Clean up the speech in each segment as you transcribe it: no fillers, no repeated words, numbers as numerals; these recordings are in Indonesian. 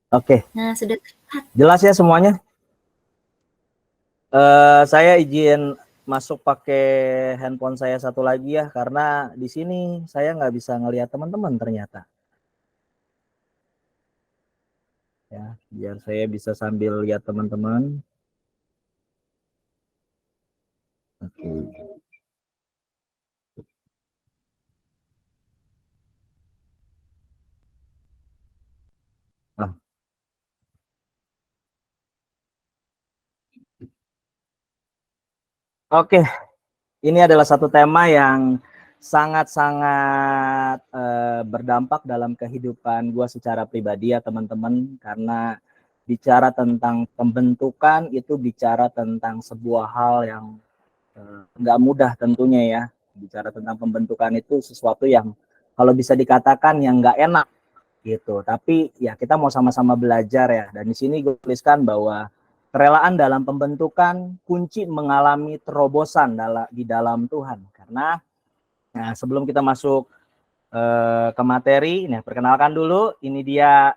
Oke, Nah, sudah terlihat. jelas ya semuanya. Saya izin masuk pakai handphone saya satu lagi ya, karena di sini saya nggak bisa ngelihat teman-teman ternyata. Ya, biar saya bisa sambil lihat teman-teman. Oke. Ah, oke, ini adalah satu tema yang sangat-sangat berdampak dalam kehidupan gue secara pribadi ya teman-teman, karena bicara tentang pembentukan itu bicara tentang sebuah hal yang nggak mudah tentunya ya. Bicara tentang pembentukan itu sesuatu yang kalau bisa dikatakan yang nggak enak gitu. Tapi ya kita mau sama-sama belajar ya. Dan di sini gue tuliskan bahwa kerelaan dalam pembentukan kunci mengalami terobosan di dalam Tuhan. Karena nah, sebelum kita masuk ke materi, nah perkenalkan dulu, ini dia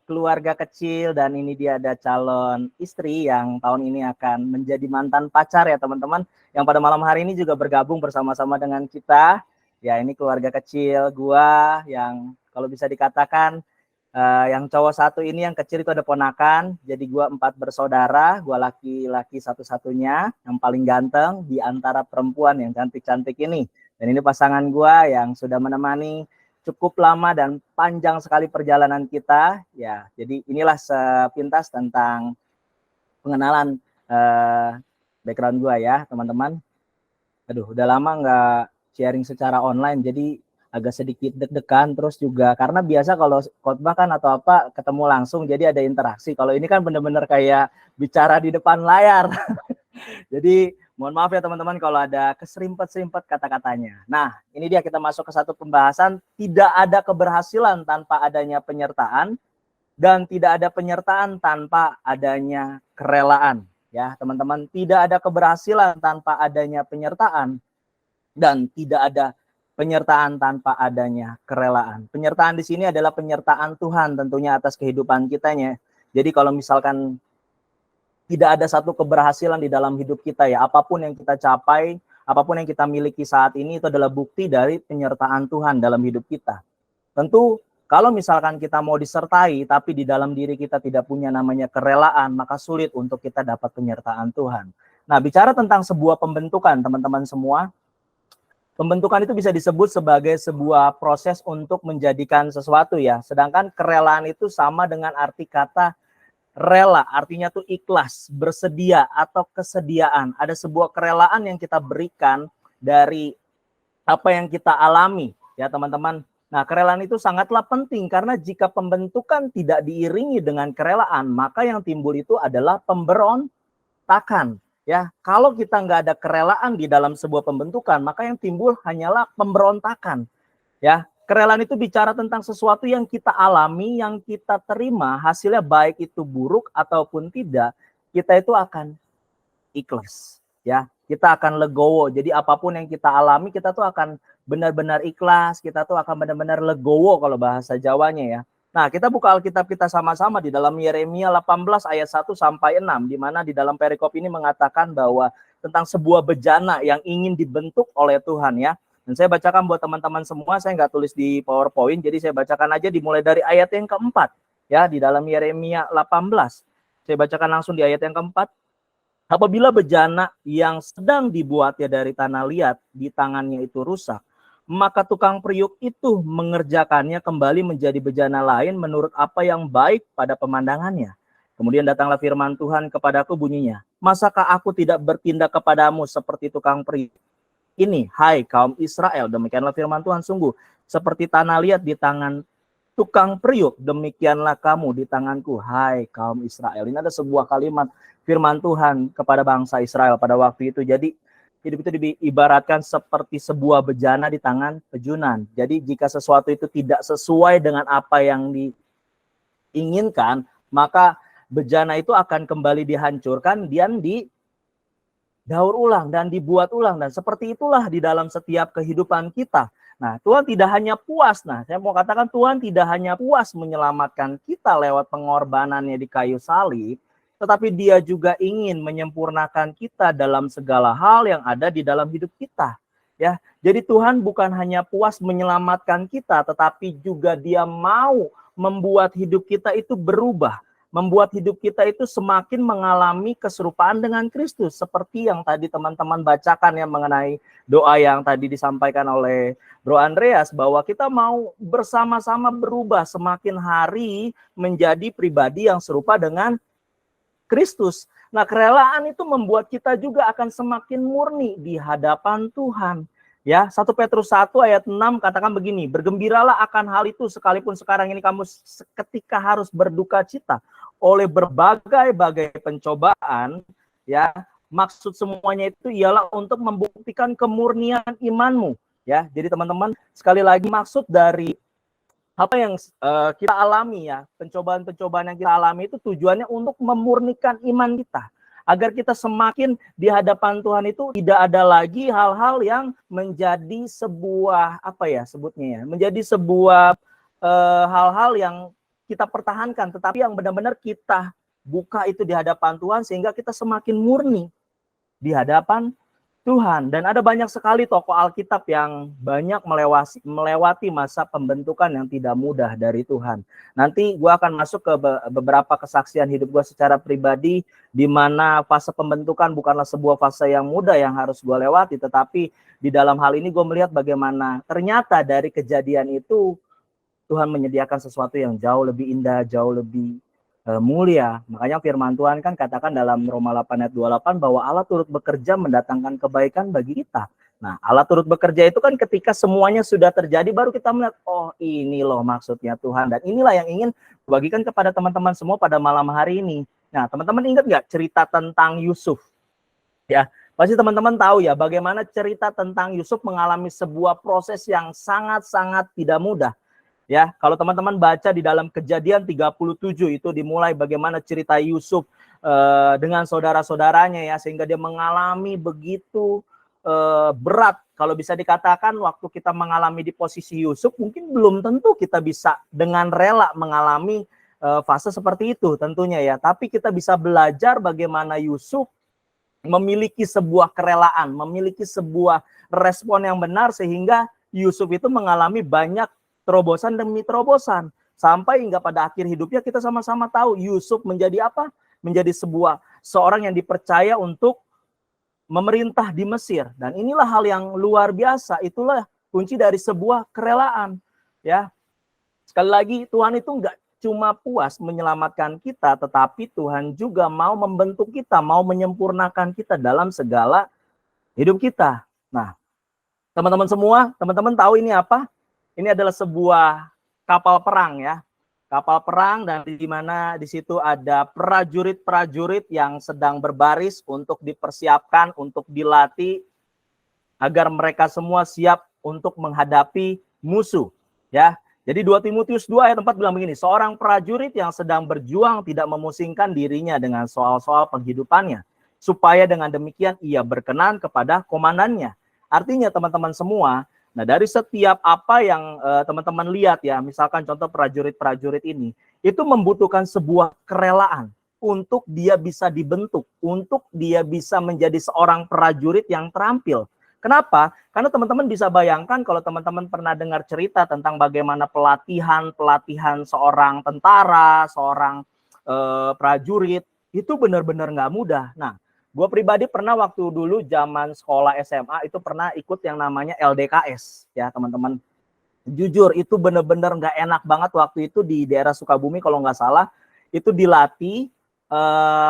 keluarga kecil dan ini dia ada calon istri yang tahun ini akan menjadi mantan pacar ya teman-teman, yang pada malam hari ini juga bergabung bersama-sama dengan kita. Ya ini keluarga kecil gua yang kalau bisa dikatakan yang cowok satu ini yang kecil itu ada ponakan, jadi gua 4 bersaudara, gua laki-laki satu-satunya yang paling ganteng di antara perempuan yang cantik-cantik ini. Dan ini pasangan gua yang sudah menemani cukup lama dan panjang sekali perjalanan kita. Ya, jadi inilah sepintas tentang pengenalan background gua ya, teman-teman. Aduh, udah lama nggak sharing secara online, jadi agak sedikit deg-degan. Terus juga karena biasa kalau khotbah kan atau apa ketemu langsung, jadi ada interaksi. Kalau ini kan bener-bener kayak bicara di depan layar. Jadi mohon maaf ya teman-teman kalau ada keserimpet-serimpet kata-katanya. Nah, ini dia kita masuk ke satu pembahasan, tidak ada keberhasilan tanpa adanya penyertaan dan tidak ada penyertaan tanpa adanya kerelaan. Ya, teman-teman, tidak ada keberhasilan tanpa adanya penyertaan dan tidak ada penyertaan tanpa adanya kerelaan. Penyertaan di sini adalah penyertaan Tuhan tentunya atas kehidupan kitanya. Jadi kalau misalkan tidak ada satu keberhasilan di dalam hidup kita ya, apapun yang kita capai, apapun yang kita miliki saat ini itu adalah bukti dari penyertaan Tuhan dalam hidup kita. Tentu kalau misalkan kita mau disertai tapi di dalam diri kita tidak punya namanya kerelaan, maka sulit untuk kita dapat penyertaan Tuhan. Nah, bicara tentang sebuah pembentukan, teman-teman semua, pembentukan itu bisa disebut sebagai sebuah proses untuk menjadikan sesuatu ya. Sedangkan kerelaan itu sama dengan arti kata rela, artinya tuh ikhlas, bersedia atau kesediaan. Ada sebuah kerelaan yang kita berikan dari apa yang kita alami ya teman-teman. Nah, kerelaan itu sangatlah penting karena jika pembentukan tidak diiringi dengan kerelaan, maka yang timbul itu adalah pemberontakan. Ya, kalau kita nggak ada kerelaan di dalam sebuah pembentukan, maka yang timbul hanyalah pemberontakan. Ya, kerelaan itu bicara tentang sesuatu yang kita alami, yang kita terima, hasilnya baik itu buruk ataupun tidak, kita itu akan ikhlas. Ya, kita akan legowo. Jadi apapun yang kita alami, kita tuh akan benar-benar ikhlas, kita tuh akan benar-benar legowo kalau bahasa Jawanya ya. Nah, kita buka Alkitab kita sama-sama di dalam Yeremia 18 ayat 1 sampai 6, di mana di dalam perikop ini mengatakan bahwa tentang sebuah bejana yang ingin dibentuk oleh Tuhan ya. Dan saya bacakan buat teman-teman semua, saya nggak tulis di PowerPoint, jadi saya bacakan aja dimulai dari ayat yang keempat ya, di dalam Yeremia 18. Saya bacakan langsung di ayat yang keempat. Apabila bejana yang sedang dibuatnya dari tanah liat di tangannya itu rusak, maka tukang periuk itu mengerjakannya kembali menjadi bejana lain menurut apa yang baik pada pemandangannya. Kemudian datanglah firman Tuhan kepadaku bunyinya, masakah aku tidak bertindak kepadamu seperti tukang periuk ini, hai kaum Israel, demikianlah firman Tuhan, sungguh seperti tanah liat di tangan tukang periuk, demikianlah kamu di tanganku, hai kaum Israel. Ini ada sebuah kalimat firman Tuhan kepada bangsa Israel pada waktu itu. Jadi hidup itu diibaratkan seperti sebuah bejana di tangan pejunan. Jadi jika sesuatu itu tidak sesuai dengan apa yang diinginkan, maka bejana itu akan kembali dihancurkan dan daur ulang dan dibuat ulang, dan seperti itulah di dalam setiap kehidupan kita. Nah, Tuhan tidak hanya puas, saya mau katakan Tuhan tidak hanya puas menyelamatkan kita lewat pengorbanannya di kayu salib, tetapi Dia juga ingin menyempurnakan kita dalam segala hal yang ada di dalam hidup kita. Ya, jadi Tuhan bukan hanya puas menyelamatkan kita, tetapi juga Dia mau membuat hidup kita itu berubah, membuat hidup kita itu semakin mengalami keserupaan dengan Kristus, seperti yang tadi teman-teman bacakan yang mengenai doa yang tadi disampaikan oleh Bro Andreas, bahwa kita mau bersama-sama berubah semakin hari menjadi pribadi yang serupa dengan Kristus. Nah, kerelaan itu membuat kita juga akan semakin murni di hadapan Tuhan. Ya, 1 Petrus 1 ayat 6 katakan begini, bergembiralah akan hal itu sekalipun sekarang ini kamu ketika harus berduka cita oleh berbagai-bagai pencobaan, ya. Maksud semuanya itu ialah untuk membuktikan kemurnian imanmu, ya. Jadi teman-teman, sekali lagi maksud dari apa yang kita alami, ya, pencobaan-pencobaan yang kita alami itu tujuannya untuk memurnikan iman kita, agar kita semakin di hadapan Tuhan itu tidak ada lagi hal-hal yang menjadi sebuah menjadi sebuah hal-hal yang kita pertahankan, tetapi yang benar-benar kita buka itu di hadapan Tuhan sehingga kita semakin murni di hadapan Tuhan. Dan ada banyak sekali tokoh Alkitab yang banyak melewati masa pembentukan yang tidak mudah dari Tuhan. Nanti gue akan masuk ke beberapa kesaksian hidup gue secara pribadi, di mana fase pembentukan bukanlah sebuah fase yang mudah yang harus gue lewati, tetapi di dalam hal ini gue melihat bagaimana ternyata dari kejadian itu Tuhan menyediakan sesuatu yang jauh lebih indah, jauh lebih mulia. Makanya firman Tuhan kan katakan dalam Roma 8 ayat 28 bahwa Allah turut bekerja mendatangkan kebaikan bagi kita. Nah, Allah turut bekerja itu kan ketika semuanya sudah terjadi baru kita melihat, oh ini loh maksudnya Tuhan. Dan inilah yang ingin bagikan kepada teman-teman semua pada malam hari ini. Nah, teman-teman ingat nggak cerita tentang Yusuf? Ya, pasti teman-teman tahu ya bagaimana cerita tentang Yusuf mengalami sebuah proses yang sangat-sangat tidak mudah. Ya, kalau teman-teman baca di dalam Kejadian 37 itu dimulai bagaimana cerita Yusuf dengan saudara-saudaranya, ya, sehingga dia mengalami begitu berat. Kalau bisa dikatakan waktu kita mengalami di posisi Yusuf, mungkin belum tentu kita bisa dengan rela mengalami fase seperti itu tentunya, ya. Tapi kita bisa belajar bagaimana Yusuf memiliki sebuah kerelaan, memiliki sebuah respon yang benar sehingga Yusuf itu mengalami banyak terobosan demi terobosan. Sampai hingga pada akhir hidupnya kita sama-sama tahu Yusuf menjadi apa? Menjadi seorang yang dipercaya untuk memerintah di Mesir. Dan inilah hal yang luar biasa. Itulah kunci dari sebuah kerelaan. Ya, sekali lagi Tuhan itu enggak cuma puas menyelamatkan kita, tetapi Tuhan juga mau membentuk kita, mau menyempurnakan kita dalam segala hidup kita. Nah, teman-teman semua, teman-teman tahu ini apa? Ini adalah sebuah kapal perang, ya. Kapal perang, dan di mana di situ ada prajurit-prajurit yang sedang berbaris untuk dipersiapkan, untuk dilatih agar mereka semua siap untuk menghadapi musuh, ya. Jadi 2 Timotius 2 ayat 4 bilang begini, seorang prajurit yang sedang berjuang tidak memusingkan dirinya dengan soal-soal penghidupannya, supaya dengan demikian ia berkenan kepada komandannya. Artinya teman-teman semua, nah, dari setiap apa yang teman-teman lihat, ya, misalkan contoh prajurit-prajurit ini, itu membutuhkan sebuah kerelaan untuk dia bisa dibentuk, untuk dia bisa menjadi seorang prajurit yang terampil. Kenapa? Karena teman-teman bisa bayangkan kalau teman-teman pernah dengar cerita tentang bagaimana pelatihan seorang tentara, seorang prajurit, itu benar-benar nggak mudah. Nah, gue pribadi pernah waktu dulu zaman sekolah SMA itu pernah ikut yang namanya LDKS, ya teman-teman. Jujur itu bener-bener nggak enak banget waktu itu di daerah Sukabumi kalau nggak salah. Itu dilatih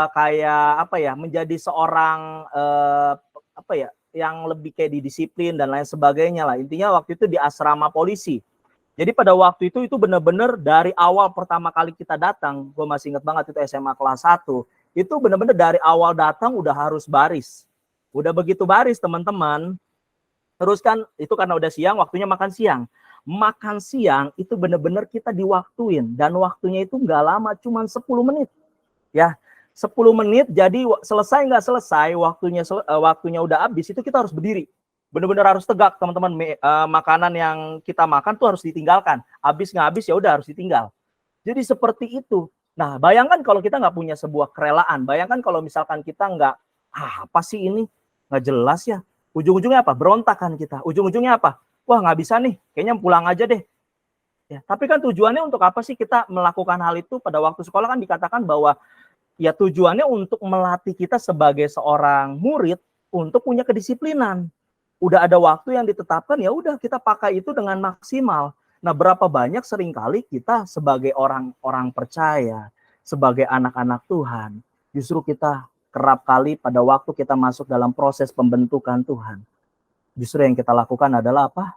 kayak apa ya, menjadi seorang yang lebih kayak didisiplin dan lain sebagainya lah. Intinya waktu itu di asrama polisi. Jadi pada waktu itu bener-bener dari awal pertama kali kita datang, gue masih ingat banget itu SMA kelas 1. Itu benar-benar dari awal datang udah harus baris. Udah begitu baris teman-teman, terus kan itu karena udah siang, waktunya makan siang. Makan siang itu benar-benar kita diwaktuin, dan waktunya itu nggak lama, cuma 10 menit. Ya, 10 menit jadi selesai nggak selesai, waktunya udah habis, itu kita harus berdiri. Benar-benar harus tegak, teman-teman. Makanan yang kita makan tuh harus ditinggalkan. Habis nggak habis ya udah harus ditinggal. Jadi seperti itu. Nah, bayangkan kalau kita nggak punya sebuah kerelaan. Bayangkan kalau misalkan kita nggak, apa sih ini? Nggak jelas ya. Ujung-ujungnya apa? Berontak kan kita. Ujung-ujungnya apa? Wah, nggak bisa nih. Kayaknya pulang aja deh. Ya, tapi kan tujuannya untuk apa sih kita melakukan hal itu? Pada waktu sekolah kan dikatakan bahwa ya tujuannya untuk melatih kita sebagai seorang murid untuk punya kedisiplinan. Udah ada waktu yang ditetapkan, ya udah kita pakai itu dengan maksimal. Nah, berapa banyak seringkali kita sebagai orang-orang percaya, sebagai anak-anak Tuhan, justru kita kerap kali pada waktu kita masuk dalam proses pembentukan Tuhan, justru yang kita lakukan adalah apa?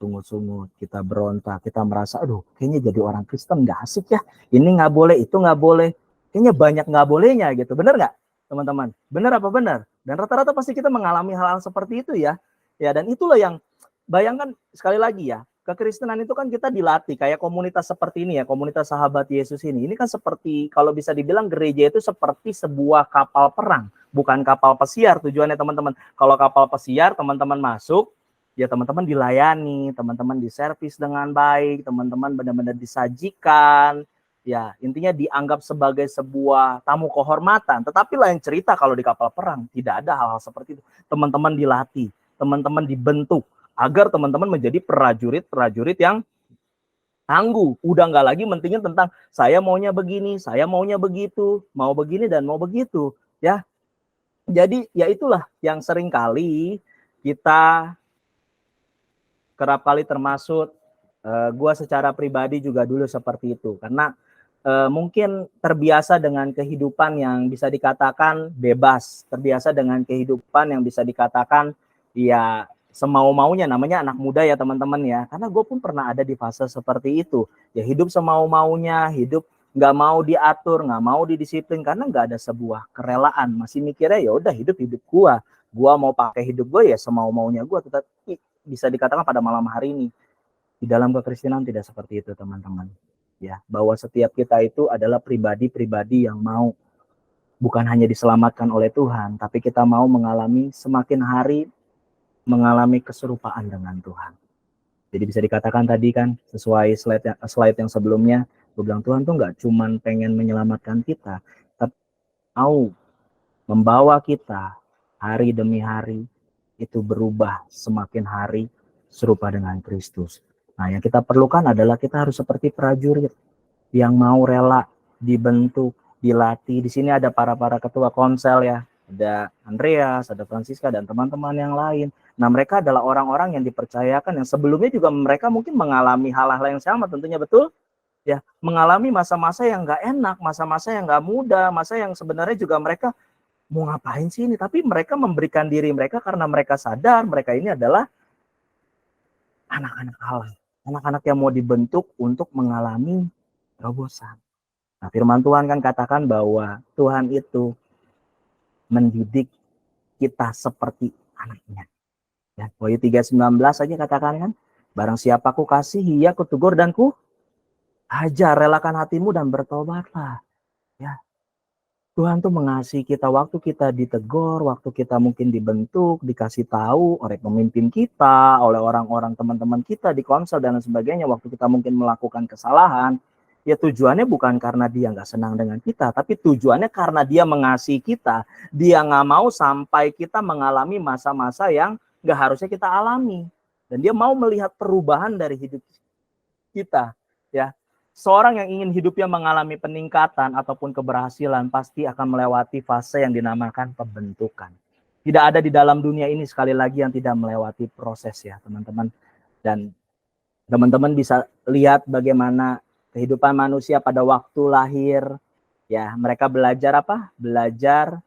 Sungut-sungut, kita berontak, kita merasa, aduh kayaknya jadi orang Kristen nggak asik ya, ini nggak boleh, itu nggak boleh, kayaknya banyak nggak bolehnya gitu, bener nggak teman-teman? Bener apa bener? Dan rata-rata pasti kita mengalami hal-hal seperti itu ya. Ya, dan itulah yang, bayangkan sekali lagi ya, kekristenan itu kan kita dilatih kayak komunitas seperti ini ya, komunitas sahabat Yesus ini. Ini kan seperti, kalau bisa dibilang gereja itu seperti sebuah kapal perang, bukan kapal pesiar tujuannya teman-teman. Kalau kapal pesiar teman-teman masuk, ya teman-teman dilayani, teman-teman diservis dengan baik, teman-teman benar-benar disajikan, ya intinya dianggap sebagai sebuah tamu kehormatan. Tetapi lain cerita kalau di kapal perang, tidak ada hal-hal seperti itu. Teman-teman dilatih, teman-teman dibentuk agar teman-teman menjadi prajurit-prajurit yang tangguh. Udah nggak lagi mentingin tentang saya maunya begini, saya maunya begitu, mau begini dan mau begitu, ya. Jadi ya itulah yang seringkali kita kerap kali termasuk, gue secara pribadi juga dulu seperti itu, karena mungkin terbiasa dengan kehidupan yang bisa dikatakan bebas, terbiasa dengan kehidupan yang bisa dikatakan ya semau-maunya, namanya anak muda ya teman-teman ya, karena gue pun pernah ada di fase seperti itu, ya hidup semau-maunya, hidup nggak mau diatur, nggak mau didisiplin, karena nggak ada sebuah kerelaan, masih mikirnya ya udah hidup gue mau pakai hidup gue ya semau-maunya gue. Tetapi bisa dikatakan pada malam hari ini, di dalam kekristenan tidak seperti itu teman-teman. Ya, bahwa setiap kita itu adalah pribadi-pribadi yang mau bukan hanya diselamatkan oleh Tuhan, tapi kita mau mengalami semakin hari mengalami keserupaan dengan Tuhan. Jadi bisa dikatakan tadi kan, sesuai slide yang sebelumnya, gue bilang Tuhan tuh nggak cuman pengen menyelamatkan kita, tapi mau membawa kita hari demi hari itu berubah semakin hari serupa dengan Kristus. Nah, yang kita perlukan adalah kita harus seperti prajurit yang mau rela dibentuk, dilatih. Di sini ada para ketua konsel ya, ada Andreas, ada Francisca dan teman-teman yang lain. Nah, mereka adalah orang-orang yang dipercayakan yang sebelumnya juga mereka mungkin mengalami hal-hal yang sama tentunya, betul? Ya, mengalami masa-masa yang nggak enak, masa-masa yang nggak mudah, masa yang sebenarnya juga mereka mau ngapain sih ini, tapi mereka memberikan diri mereka karena mereka sadar mereka ini adalah anak-anak Allah, anak-anak yang mau dibentuk untuk mengalami terobosan. Nah, firman Tuhan kan katakan bahwa Tuhan itu mendidik kita seperti anaknya. Ya, Wahyu 3:19 saja katakan kan, barang siapa ku kasih, ia kutegur dan ku ajar, relakan hatimu dan bertobatlah. Ya, Tuhan tuh mengasihi kita waktu kita ditegur, waktu kita mungkin dibentuk, dikasih tahu oleh pemimpin kita, oleh orang-orang teman-teman kita di konsel dan sebagainya, waktu kita mungkin melakukan kesalahan, ya tujuannya bukan karena dia nggak senang dengan kita, tapi tujuannya karena dia mengasihi kita, dia nggak mau sampai kita mengalami masa-masa yang nggak harusnya kita alami, dan dia mau melihat perubahan dari hidup kita, ya. Seorang yang ingin hidupnya mengalami peningkatan ataupun keberhasilan pasti akan melewati fase yang dinamakan pembentukan. Tidak ada di dalam dunia ini sekali lagi yang tidak melewati proses ya teman-teman. Dan teman-teman bisa lihat bagaimana kehidupan manusia pada waktu lahir. Ya, mereka belajar apa? Belajar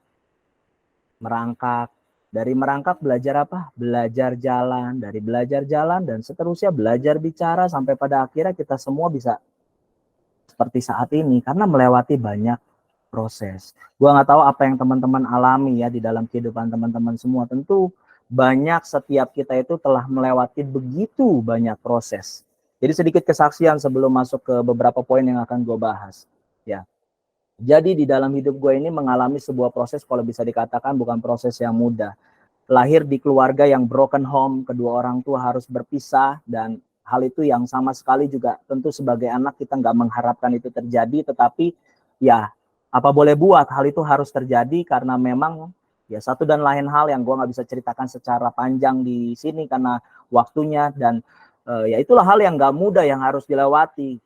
merangkak. Dari merangkak belajar apa? Belajar jalan. Dari belajar jalan dan seterusnya belajar bicara sampai pada akhirnya kita semua bisa seperti saat ini karena melewati banyak proses. Gua nggak tahu apa yang teman-teman alami ya di dalam kehidupan teman-teman semua. Tentu banyak, setiap kita itu telah melewati begitu banyak proses. Jadi sedikit kesaksian sebelum masuk ke beberapa poin yang akan gue bahas. Ya, Jadi di dalam hidup gue ini mengalami sebuah proses, kalau bisa dikatakan bukan proses yang mudah. Lahir di keluarga yang broken home, kedua orang tua harus berpisah, dan hal itu yang sama sekali juga tentu sebagai anak kita nggak mengharapkan itu terjadi, tetapi ya apa boleh buat, hal itu harus terjadi karena memang ya satu dan lain hal yang gue nggak bisa ceritakan secara panjang di sini karena waktunya, dan ya itulah hal yang nggak mudah yang harus dilewati.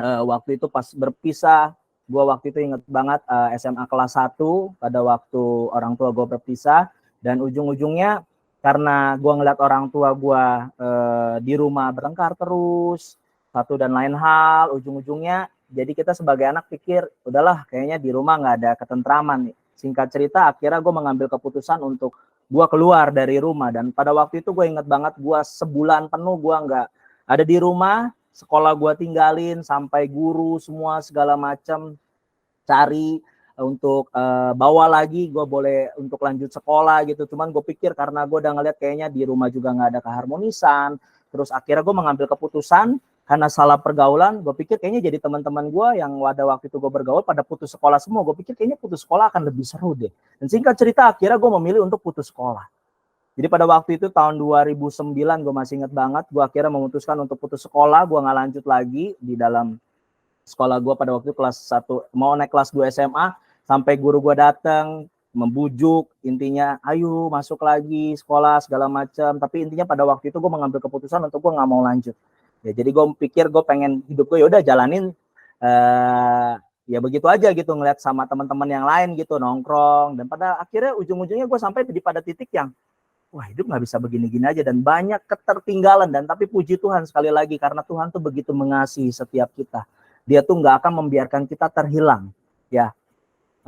Waktu itu pas berpisah, gue waktu itu inget banget SMA kelas 1 pada waktu orang tua gue berpisah, dan ujung-ujungnya karena gue ngeliat orang tua gue di rumah bertengkar terus, satu dan lain hal, ujung-ujungnya jadi kita sebagai anak pikir, udahlah kayaknya di rumah nggak ada ketentraman nih. Singkat cerita, akhirnya gue mengambil keputusan untuk gue keluar dari rumah, dan pada waktu itu gue inget banget, gue sebulan penuh gue nggak ada di rumah, sekolah gue tinggalin, sampai guru semua segala macam cari untuk bawa lagi gue boleh untuk lanjut sekolah gitu. Cuman gue pikir karena gue udah ngeliat kayaknya di rumah juga nggak ada keharmonisan, terus akhirnya gue mengambil keputusan karena salah pergaulan. Gue pikir kayaknya jadi teman-teman gue yang pada waktu itu gue bergaul pada putus sekolah semua. Gue pikir kayaknya putus sekolah akan lebih seru deh. Dan singkat cerita akhirnya gue memilih untuk putus sekolah. Jadi pada waktu itu tahun 2009, gue masih inget banget, gue akhirnya memutuskan untuk putus sekolah, gue nggak lanjut lagi di dalam sekolah gue pada waktu itu kelas 1, mau naik kelas 2 SMA, sampai guru gue datang, membujuk, intinya ayo masuk lagi sekolah segala macam, tapi intinya pada waktu itu gue mengambil keputusan untuk gue nggak mau lanjut. Ya, jadi gue pikir gue pengen hidup gue ya udah jalanin, ya begitu aja gitu, ngeliat sama teman-teman yang lain gitu, nongkrong, dan pada akhirnya ujung-ujungnya gue sampai pada titik yang wah hidup nggak bisa begini-gini aja, dan banyak ketertinggalan. Dan tapi puji Tuhan sekali lagi, karena Tuhan tuh begitu mengasihi setiap kita, dia tuh nggak akan membiarkan kita terhilang ya.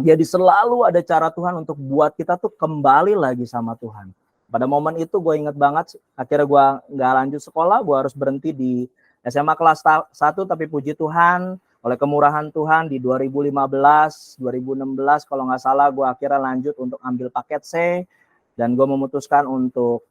Jadi selalu ada cara Tuhan untuk buat kita tuh kembali lagi sama Tuhan. Pada momen itu gue inget banget, akhirnya gue nggak lanjut sekolah, gue harus berhenti di SMA kelas 1, tapi puji Tuhan oleh kemurahan Tuhan di 2015, 2016 kalau nggak salah, gue akhirnya lanjut untuk ambil paket C, dan gue memutuskan untuk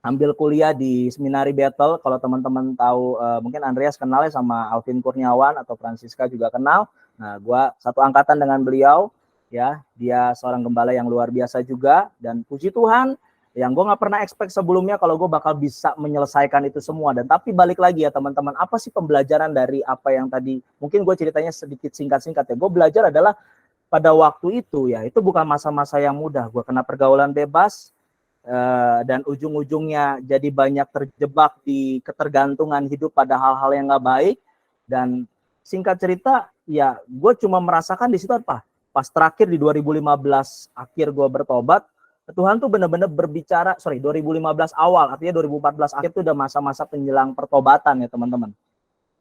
ambil kuliah di Seminari Battle. Kalau teman-teman tahu, mungkin Andreas kenal ya sama Alvin Kurniawan, atau Francisca juga kenal. Nah, gue satu angkatan dengan beliau, ya. Dia seorang gembala yang luar biasa juga, dan puji Tuhan, yang gue nggak pernah expect sebelumnya kalau gue bakal bisa menyelesaikan itu semua. Dan tapi balik lagi ya teman-teman, apa sih pembelajaran dari apa yang tadi? Mungkin gue ceritanya sedikit singkat-singkat ya. Gue belajar adalah pada waktu itu ya, itu bukan masa-masa yang mudah. Gue kena pergaulan bebas, dan ujung-ujungnya jadi banyak terjebak di ketergantungan hidup pada hal-hal yang nggak baik. Dan singkat cerita ya, gue cuma merasakan di situ apa, pas terakhir di 2015 akhir gue bertobat, Tuhan tuh benar-benar berbicara, 2015 awal, artinya 2014 akhir itu udah masa-masa penjelang pertobatan ya teman-teman.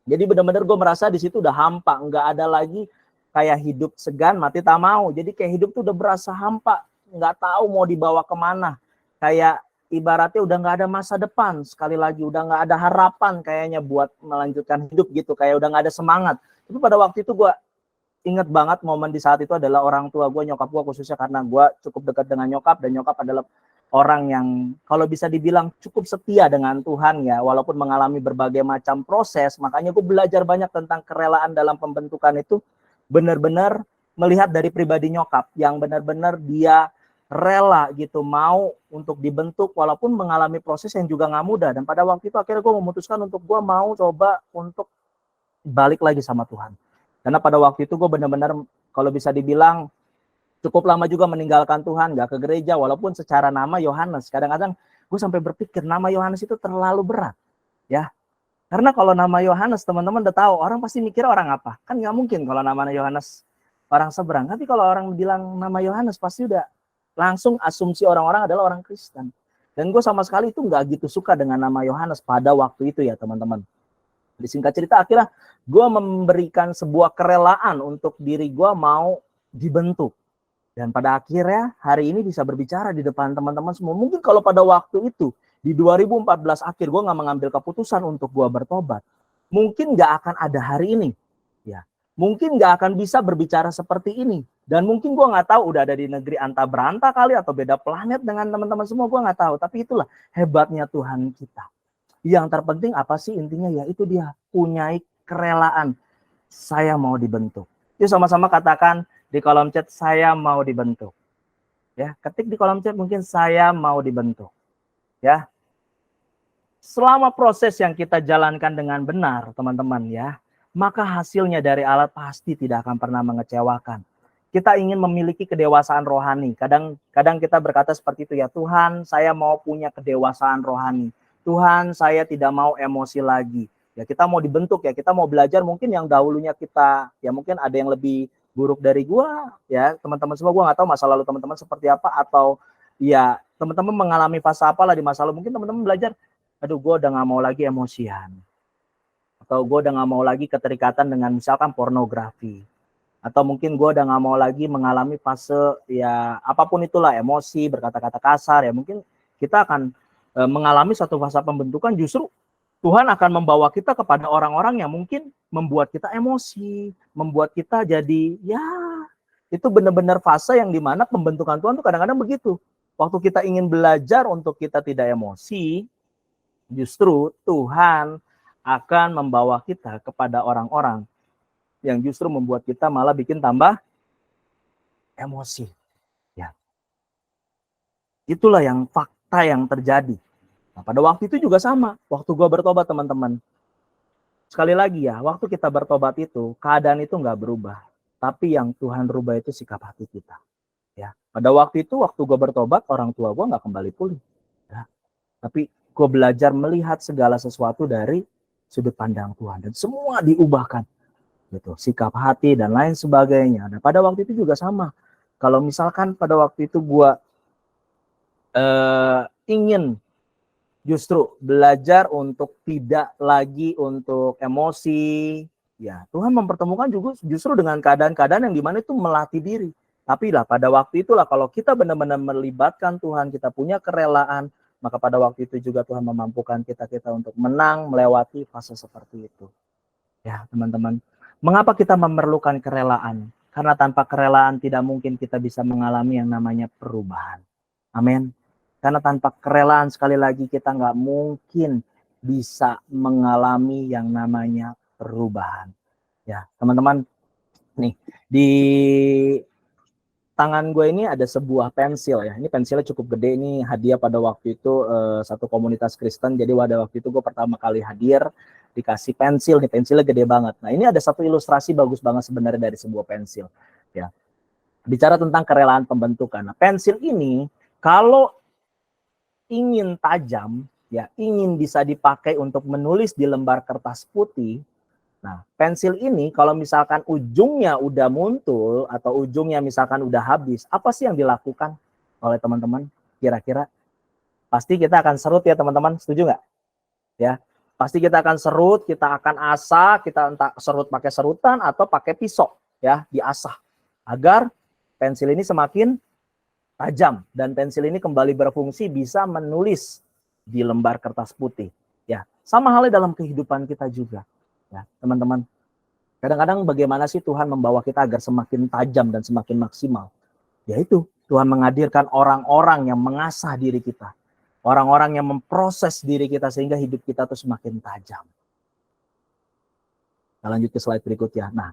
Jadi benar-benar gue merasa di situ udah hampa, nggak ada lagi kayak hidup segan mati tak mau. Jadi kayak hidup tuh udah berasa hampa, nggak tahu mau dibawa kemana. Kayak ibaratnya udah nggak ada masa depan, sekali lagi udah nggak ada harapan kayaknya buat melanjutkan hidup gitu, kayak udah nggak ada semangat. Tapi pada waktu itu gue inget banget momen di saat itu adalah orang tua gue, nyokap gue khususnya, karena gue cukup dekat dengan nyokap, dan nyokap adalah orang yang kalau bisa dibilang cukup setia dengan Tuhan ya, walaupun mengalami berbagai macam proses. Makanya gue belajar banyak tentang kerelaan dalam pembentukan itu, benar-benar melihat dari pribadi nyokap yang benar-benar dia rela gitu mau untuk dibentuk walaupun mengalami proses yang juga nggak mudah. Dan pada waktu itu akhirnya gue memutuskan untuk gue mau coba untuk balik lagi sama Tuhan. Karena pada waktu itu gue benar-benar kalau bisa dibilang cukup lama juga meninggalkan Tuhan, gak ke gereja, walaupun secara nama Yohanes. Kadang-kadang gue sampai berpikir nama Yohanes itu terlalu berat, ya. Karena kalau nama Yohanes teman-teman udah tahu, orang pasti mikir orang apa? Kan gak mungkin kalau namanya Yohanes orang seberang. Tapi kalau orang bilang nama Yohanes pasti udah langsung asumsi orang-orang adalah orang Kristen. Dan gue sama sekali itu gak gitu suka dengan nama Yohanes pada waktu itu ya teman-teman. Disingkat cerita akhirnya gue memberikan sebuah kerelaan untuk diri gue mau dibentuk. Dan pada akhirnya hari ini bisa berbicara di depan teman-teman semua. Mungkin kalau pada waktu itu di 2014 akhir gue nggak mengambil keputusan untuk gue bertobat, mungkin nggak akan ada hari ini. Ya, mungkin nggak akan bisa berbicara seperti ini. Dan mungkin gue nggak tahu udah ada di negeri anta beranta kali atau beda planet dengan teman-teman semua, gue nggak tahu. Tapi itulah hebatnya Tuhan kita. Yang terpenting apa sih intinya, ya itu dia punyai kerelaan. Saya mau dibentuk. Yuk sama-sama katakan di kolom chat, saya mau dibentuk. Ya, ketik di kolom chat mungkin saya mau dibentuk. Ya. Selama proses yang kita jalankan dengan benar, teman-teman ya, maka hasilnya dari Allah pasti tidak akan pernah mengecewakan. Kita ingin memiliki kedewasaan rohani. Kadang kita berkata seperti itu ya, Tuhan, saya mau punya kedewasaan rohani. Tuhan, saya tidak mau emosi lagi. Ya, kita mau dibentuk ya, kita mau belajar mungkin yang dahulunya kita, ya mungkin ada yang lebih buruk dari gua, ya teman-teman semua, gua nggak tahu masa lalu teman-teman seperti apa, atau ya teman-teman mengalami fase apalah di masa lalu. Mungkin teman-teman belajar, aduh gue udah gak mau lagi emosian, atau gue udah gak mau lagi keterikatan dengan misalkan pornografi, atau mungkin gue udah gak mau lagi mengalami fase ya apapun itulah, emosi, berkata-kata kasar. Ya mungkin kita akan mengalami satu fase pembentukan, justru Tuhan akan membawa kita kepada orang-orang yang mungkin membuat kita emosi, membuat kita jadi ya itu benar-benar fase yang dimana pembentukan Tuhan tuh kadang-kadang begitu. Waktu kita ingin belajar untuk kita tidak emosi, justru Tuhan akan membawa kita kepada orang-orang yang justru membuat kita malah bikin tambah emosi. Ya. Itulah yang fakta yang terjadi. Nah, pada waktu itu juga sama. Waktu gue bertobat, teman-teman. Sekali lagi ya, waktu kita bertobat itu, keadaan itu nggak berubah. Tapi yang Tuhan rubah itu sikap hati kita. Ya. Pada waktu itu, waktu gue bertobat, orang tua gue nggak kembali pulih. Ya. Tapi gue belajar melihat segala sesuatu dari sudut pandang Tuhan, dan semua diubahkan gitu, sikap hati dan lain sebagainya. Nah, pada waktu itu juga sama. Kalau misalkan pada waktu itu gue ingin justru belajar untuk tidak lagi untuk emosi, ya Tuhan mempertemukan juga justru dengan keadaan-keadaan yang dimana itu melatih diri. Tapi lah pada waktu itulah kalau kita benar-benar melibatkan Tuhan, kita punya kerelaan, maka pada waktu itu juga Tuhan memampukan kita untuk menang melewati fase seperti itu. Ya, teman-teman. Mengapa kita memerlukan kerelaan? Karena tanpa kerelaan tidak mungkin kita bisa mengalami yang namanya perubahan. Amin. Karena tanpa kerelaan, sekali lagi, kita nggak mungkin bisa mengalami yang namanya perubahan. Ya, teman-teman, nih di tangan gue ini ada sebuah pensil ya. Ini pensilnya cukup gede, ini hadiah pada waktu itu satu komunitas Kristen. Jadi pada waktu itu gue pertama kali hadir dikasih pensil, nih pensilnya gede banget. Nah, ini ada satu ilustrasi bagus banget sebenarnya dari sebuah pensil. Ya, bicara tentang kerelaan pembentukan. Nah, pensil ini kalau ingin tajam, ya ingin bisa dipakai untuk menulis di lembar kertas putih. Nah, pensil ini kalau misalkan ujungnya udah muntul atau ujungnya misalkan udah habis, apa sih yang dilakukan oleh teman-teman? Kira-kira pasti kita akan serut ya teman-teman, setuju nggak? Ya, pasti kita akan serut, kita akan asah, kita entah serut pakai serutan atau pakai pisau, ya, diasah agar pensil ini semakin tajam dan pensil ini kembali berfungsi bisa menulis di lembar kertas putih. Ya, sama halnya dalam kehidupan kita juga. Ya, teman-teman, kadang-kadang bagaimana sih Tuhan membawa kita agar semakin tajam dan semakin maksimal? Yaitu Tuhan menghadirkan orang-orang yang mengasah diri kita, orang-orang yang memproses diri kita sehingga hidup kita tuh semakin tajam. Kita lanjut ke slide berikutnya. Nah,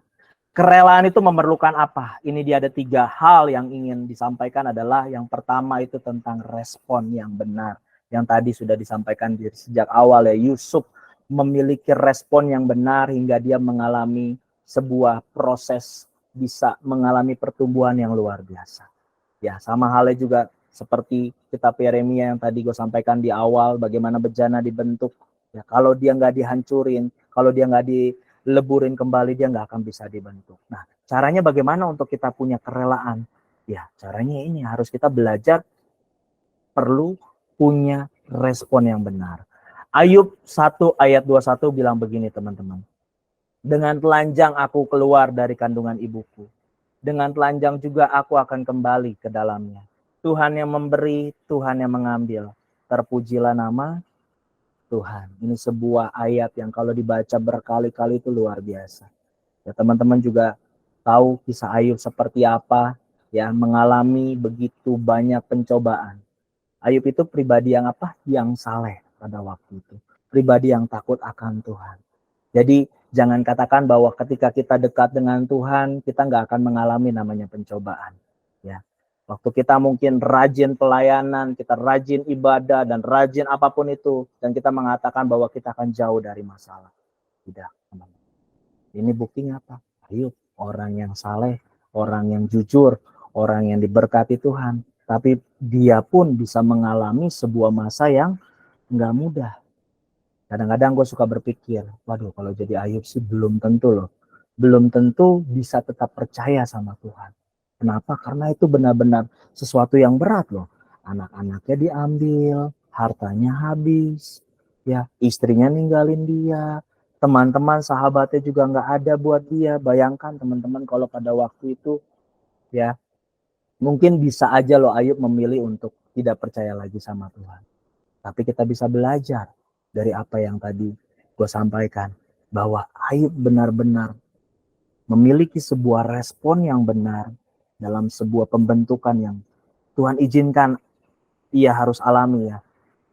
kerelaan itu memerlukan apa? Ini dia ada 3 hal yang ingin disampaikan. Adalah yang pertama itu tentang respon yang benar. Yang tadi sudah disampaikan sejak awal ya, Yusuf memiliki respon yang benar hingga dia mengalami sebuah proses, bisa mengalami pertumbuhan yang luar biasa. Ya, sama halnya juga seperti kitab Yeremia yang tadi gue sampaikan di awal, bagaimana bejana dibentuk. Ya, kalau dia nggak dihancurin, kalau dia nggak dileburin kembali, dia nggak akan bisa dibentuk. Nah, caranya bagaimana untuk kita punya kerelaan? Ya, caranya ini harus kita belajar perlu punya respon yang benar. Ayub 1 ayat 21 bilang begini teman-teman. Dengan telanjang aku keluar dari kandungan ibuku. Dengan telanjang juga aku akan kembali ke dalamnya. Tuhan yang memberi, Tuhan yang mengambil. Terpujilah nama Tuhan. Ini sebuah ayat yang kalau dibaca berkali-kali itu luar biasa. Ya, teman-teman juga tahu kisah Ayub seperti apa, ya, mengalami begitu banyak pencobaan. Ayub itu pribadi yang apa? Yang saleh pada waktu itu. Pribadi yang takut akan Tuhan. Jadi jangan katakan bahwa ketika kita dekat dengan Tuhan, kita nggak akan mengalami namanya pencobaan. Ya, waktu kita mungkin rajin pelayanan, kita rajin ibadah dan rajin apapun itu, dan kita mengatakan bahwa kita akan jauh dari masalah. Tidak, teman-teman. Ini buktinya apa? Ayub, orang yang saleh, orang yang jujur, orang yang diberkati Tuhan. Tapi dia pun bisa mengalami sebuah masa yang nggak mudah. Kadang-kadang gue suka berpikir, waduh kalau jadi Ayub sih belum tentu loh. Belum tentu bisa tetap percaya sama Tuhan. Kenapa? Karena itu benar-benar sesuatu yang berat loh. Anak-anaknya diambil, hartanya habis, ya istrinya ninggalin dia, teman-teman sahabatnya juga nggak ada buat dia. Bayangkan teman-teman kalau pada waktu itu ya mungkin bisa aja loh Ayub memilih untuk tidak percaya lagi sama Tuhan. Tapi kita bisa belajar dari apa yang tadi gue sampaikan. Bahwa Ayub benar-benar memiliki sebuah respon yang benar dalam sebuah pembentukan yang Tuhan izinkan ia harus alami ya.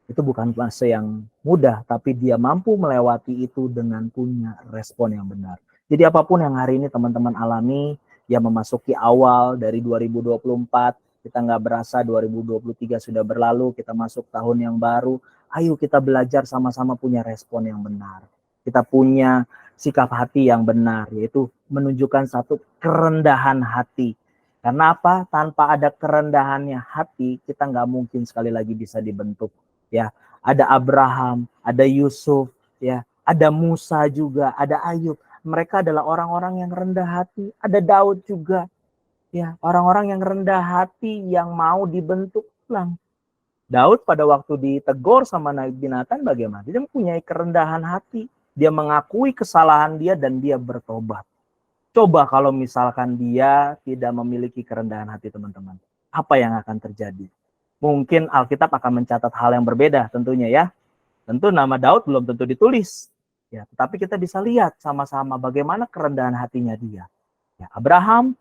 Itu bukan fase yang mudah, tapi dia mampu melewati itu dengan punya respon yang benar. Jadi apapun yang hari ini teman-teman alami, ya memasuki awal dari 2024, kita nggak berasa 2023 sudah berlalu, kita masuk tahun yang baru, ayo kita belajar sama-sama punya respon yang benar. Kita punya sikap hati yang benar, yaitu menunjukkan satu kerendahan hati. Karena apa? Tanpa ada kerendahannya hati, kita nggak mungkin sekali lagi bisa dibentuk. Ya, ada Abraham, ada Yusuf, ya, ada Musa juga, ada Ayub. Mereka adalah orang-orang yang rendah hati. Ada Daud juga, ya, orang-orang yang rendah hati yang mau dibentuk ulang. Daud pada waktu ditegur sama Nabi Nathan bagaimana? Dia mempunyai kerendahan hati. Dia mengakui kesalahan dia dan dia bertobat. Coba kalau misalkan dia tidak memiliki kerendahan hati, teman-teman. Apa yang akan terjadi? Mungkin Alkitab akan mencatat hal yang berbeda tentunya ya. Tentu nama Daud belum tentu ditulis. Ya, tetapi kita bisa lihat sama-sama bagaimana kerendahan hatinya dia. Ya, Abraham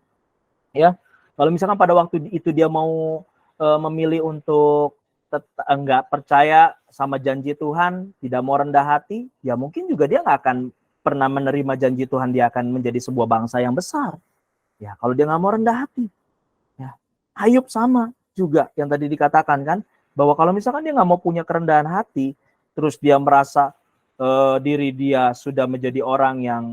ya, kalau misalkan pada waktu itu dia mau memilih untuk enggak percaya sama janji Tuhan, tidak mau rendah hati, ya mungkin juga dia nggak akan pernah menerima janji Tuhan dia akan menjadi sebuah bangsa yang besar. Ya, kalau dia nggak mau rendah hati. Ya, Ayub sama juga yang tadi dikatakan kan, bahwa kalau misalkan dia nggak mau punya kerendahan hati, terus dia merasa diri dia sudah menjadi orang yang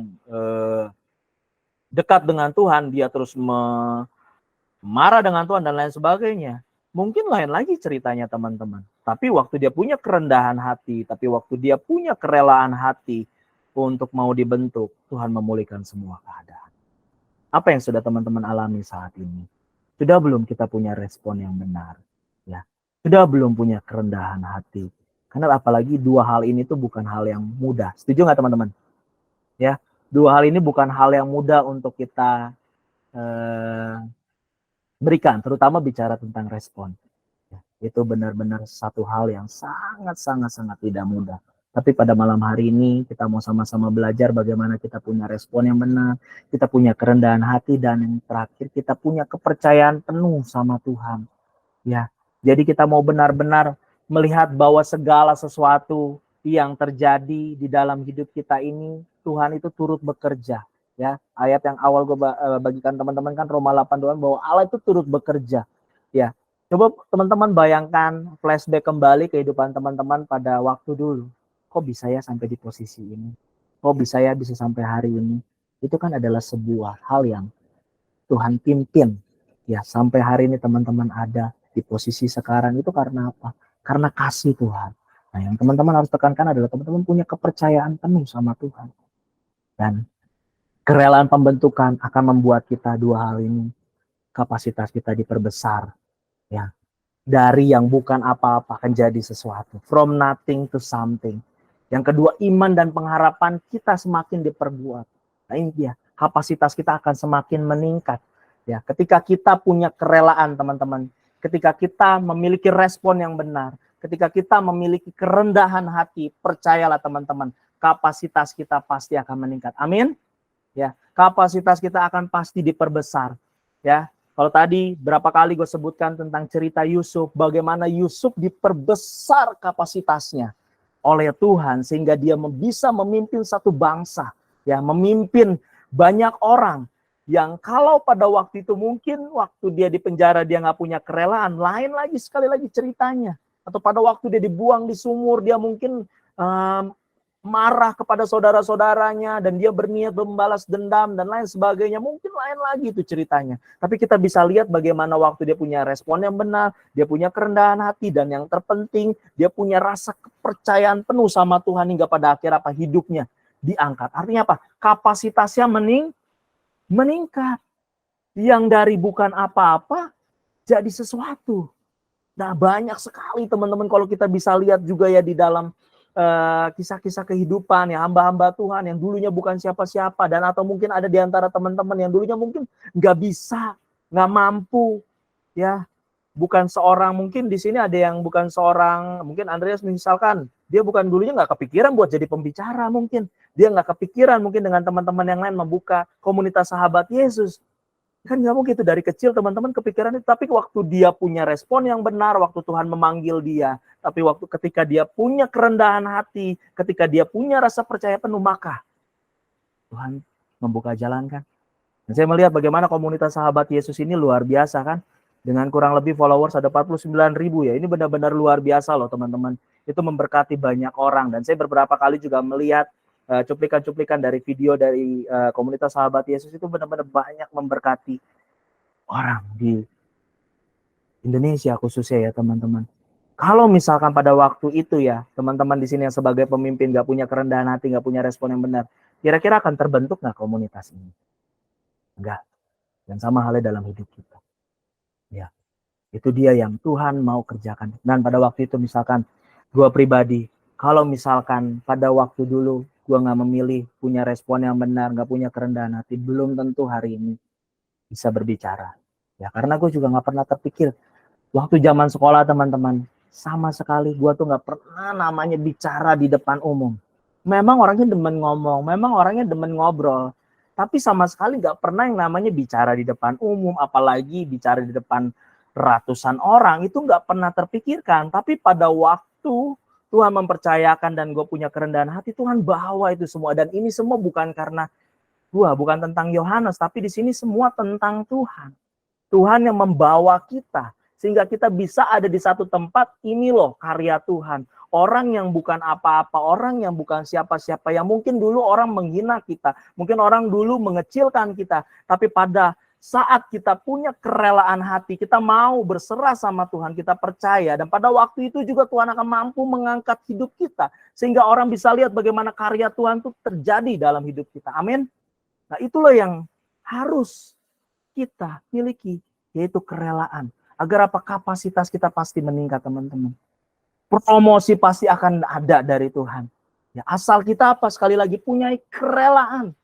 dekat dengan Tuhan, dia terus marah dengan Tuhan dan lain sebagainya. Mungkin lain lagi ceritanya teman-teman. Tapi waktu dia punya kerendahan hati, tapi waktu dia punya kerelaan hati untuk mau dibentuk, Tuhan memulihkan semua keadaan. Apa yang sudah teman-teman alami saat ini? Sudah belum kita punya respon yang benar? Ya, sudah belum punya kerendahan hati? Karena apalagi dua hal ini tuh bukan hal yang mudah. Setuju nggak teman-teman? Ya, dua hal ini bukan hal yang mudah untuk kita berikan, terutama bicara tentang respon. Ya, itu benar-benar satu hal yang sangat tidak mudah. Tapi pada malam hari ini kita mau sama-sama belajar bagaimana kita punya respon yang benar, kita punya kerendahan hati, dan yang terakhir kita punya kepercayaan penuh sama Tuhan. Ya, jadi kita mau benar-benar melihat bahwa segala sesuatu yang terjadi di dalam hidup kita ini, Tuhan itu turut bekerja. Ya, ayat yang awal gue bagikan teman-teman kan Roma 8:2 bahwa Allah itu turut bekerja. Ya, coba teman-teman bayangkan flashback kembali kehidupan teman-teman pada waktu dulu. Kok bisa ya sampai di posisi ini? Kok bisa ya bisa sampai hari ini? Itu kan adalah sebuah hal yang Tuhan pimpin. Ya, sampai hari ini teman-teman ada di posisi sekarang itu karena apa? Karena kasih Tuhan. Nah, yang teman-teman harus tekankan adalah teman-teman punya kepercayaan penuh sama Tuhan. Dan kerelaan pembentukan akan membuat kita dua hal ini, kapasitas kita diperbesar. Ya, dari yang bukan apa-apa akan jadi sesuatu. From nothing to something. Yang kedua, iman dan pengharapan kita semakin diperbuat. Nah ini dia, kapasitas kita akan semakin meningkat. Ya, ketika kita punya kerelaan teman-teman, ketika kita memiliki respon yang benar, ketika kita memiliki kerendahan hati, percayalah teman-teman, kapasitas kita pasti akan meningkat. Amin. Ya, kapasitas kita akan pasti diperbesar. Ya, kalau tadi berapa kali gue sebutkan tentang cerita Yusuf, bagaimana Yusuf diperbesar kapasitasnya oleh Tuhan sehingga dia bisa memimpin satu bangsa, ya, memimpin banyak orang yang kalau pada waktu itu mungkin waktu dia di penjara dia nggak punya kerelaan, lain lagi sekali lagi ceritanya. Atau pada waktu dia dibuang di sumur, dia mungkin marah kepada saudara-saudaranya dan dia berniat membalas dendam dan lain sebagainya. Mungkin lain lagi itu ceritanya. Tapi kita bisa lihat bagaimana waktu dia punya respon yang benar, dia punya kerendahan hati, dan yang terpenting dia punya rasa kepercayaan penuh sama Tuhan hingga pada akhir hidupnya diangkat. Artinya apa? Kapasitasnya meningkat. Yang dari bukan apa-apa jadi sesuatu. Nah, banyak sekali teman-teman kalau kita bisa lihat juga ya di dalam kisah-kisah kehidupan ya hamba-hamba Tuhan yang dulunya bukan siapa-siapa, dan atau mungkin ada di antara teman-teman yang dulunya mungkin nggak bisa, nggak mampu, ya, bukan seorang, mungkin di sini ada yang bukan seorang, mungkin Andreas misalkan, dia bukan dulunya nggak kepikiran buat jadi pembicara, mungkin dia nggak kepikiran mungkin dengan teman-teman yang lain membuka komunitas sahabat Yesus. Kan nggak mungkin itu dari kecil teman-teman kepikiran itu, tapi waktu dia punya respon yang benar, waktu Tuhan memanggil dia, tapi waktu ketika dia punya kerendahan hati, ketika dia punya rasa percaya penuh, maka Tuhan membuka jalan kan. Dan saya melihat bagaimana komunitas sahabat Yesus ini luar biasa kan, dengan kurang lebih followers ada 49.000 ya, ini benar-benar luar biasa loh teman-teman, itu memberkati banyak orang. Dan saya beberapa kali juga melihat cuplikan-cuplikan dari video dari komunitas sahabat Yesus, itu benar-benar banyak memberkati orang di Indonesia khususnya ya teman-teman. Kalau misalkan pada waktu itu ya teman-teman di sini yang sebagai pemimpin gak punya kerendahan hati, gak punya respon yang benar, kira-kira akan terbentuk gak komunitas ini? Enggak. Dan sama halnya dalam hidup kita. Ya, itu dia yang Tuhan mau kerjakan. Dan pada waktu itu misalkan gue pribadi, kalau misalkan pada waktu dulu gue gak memilih punya respon yang benar, gak punya kerendahan hati, belum tentu hari ini bisa berbicara. Ya, karena gue juga gak pernah terpikir waktu zaman sekolah teman-teman, sama sekali gue tuh gak pernah namanya bicara di depan umum. Memang orangnya demen ngomong, memang orangnya demen ngobrol, tapi sama sekali gak pernah yang namanya bicara di depan umum, apalagi bicara di depan ratusan orang, itu gak pernah terpikirkan. Tapi pada waktu Tuhan mempercayakan dan gue punya kerendahan hati, Tuhan bawa itu semua. Dan ini semua bukan karena gue, bukan tentang Yohanes, tapi di sini semua tentang Tuhan. Tuhan yang membawa kita sehingga kita bisa ada di satu tempat. Ini loh karya Tuhan. Orang yang bukan apa-apa, orang yang bukan siapa-siapa, yang mungkin dulu orang menghina kita, mungkin orang dulu mengecilkan kita, tapi pada saat kita punya kerelaan hati, kita mau berserah sama Tuhan, kita percaya, dan pada waktu itu juga Tuhan akan mampu mengangkat hidup kita, sehingga orang bisa lihat bagaimana karya Tuhan itu terjadi dalam hidup kita. Amin. Nah, itulah yang harus kita miliki, yaitu kerelaan. Agar apa? Kapasitas kita pasti meningkat, teman-teman. Promosi pasti akan ada dari Tuhan. Ya, asal kita apa? Sekali lagi punya kerelaan.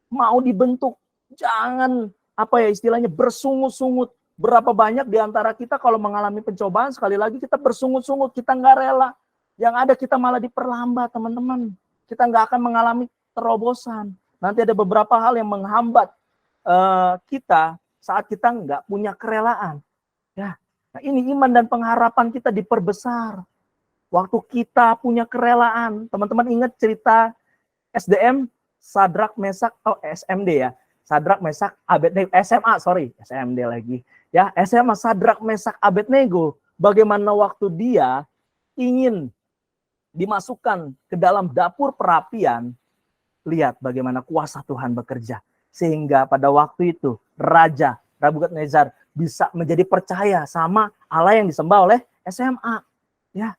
Mau dibentuk, jangan apa ya istilahnya bersungut-sungut. Berapa banyak di antara kita kalau mengalami pencobaan, sekali lagi kita bersungut-sungut, kita nggak rela. Yang ada kita malah diperlambat, teman-teman. Kita nggak akan mengalami terobosan. Nanti ada beberapa hal yang menghambat kita saat kita nggak punya kerelaan. Ya, nah ini iman dan pengharapan kita diperbesar. Waktu kita punya kerelaan, teman-teman ingat cerita SDM, Sadrak Mesak, SMD ya, Sadrak Mesak Abednego, SMD lagi. Ya, SMA Sadrak Mesak Abednego. Bagaimana waktu dia ingin dimasukkan ke dalam dapur perapian, lihat bagaimana kuasa Tuhan bekerja. Sehingga pada waktu itu Raja Nebukadnezar bisa menjadi percaya sama Allah yang disembah oleh SMA. Ya,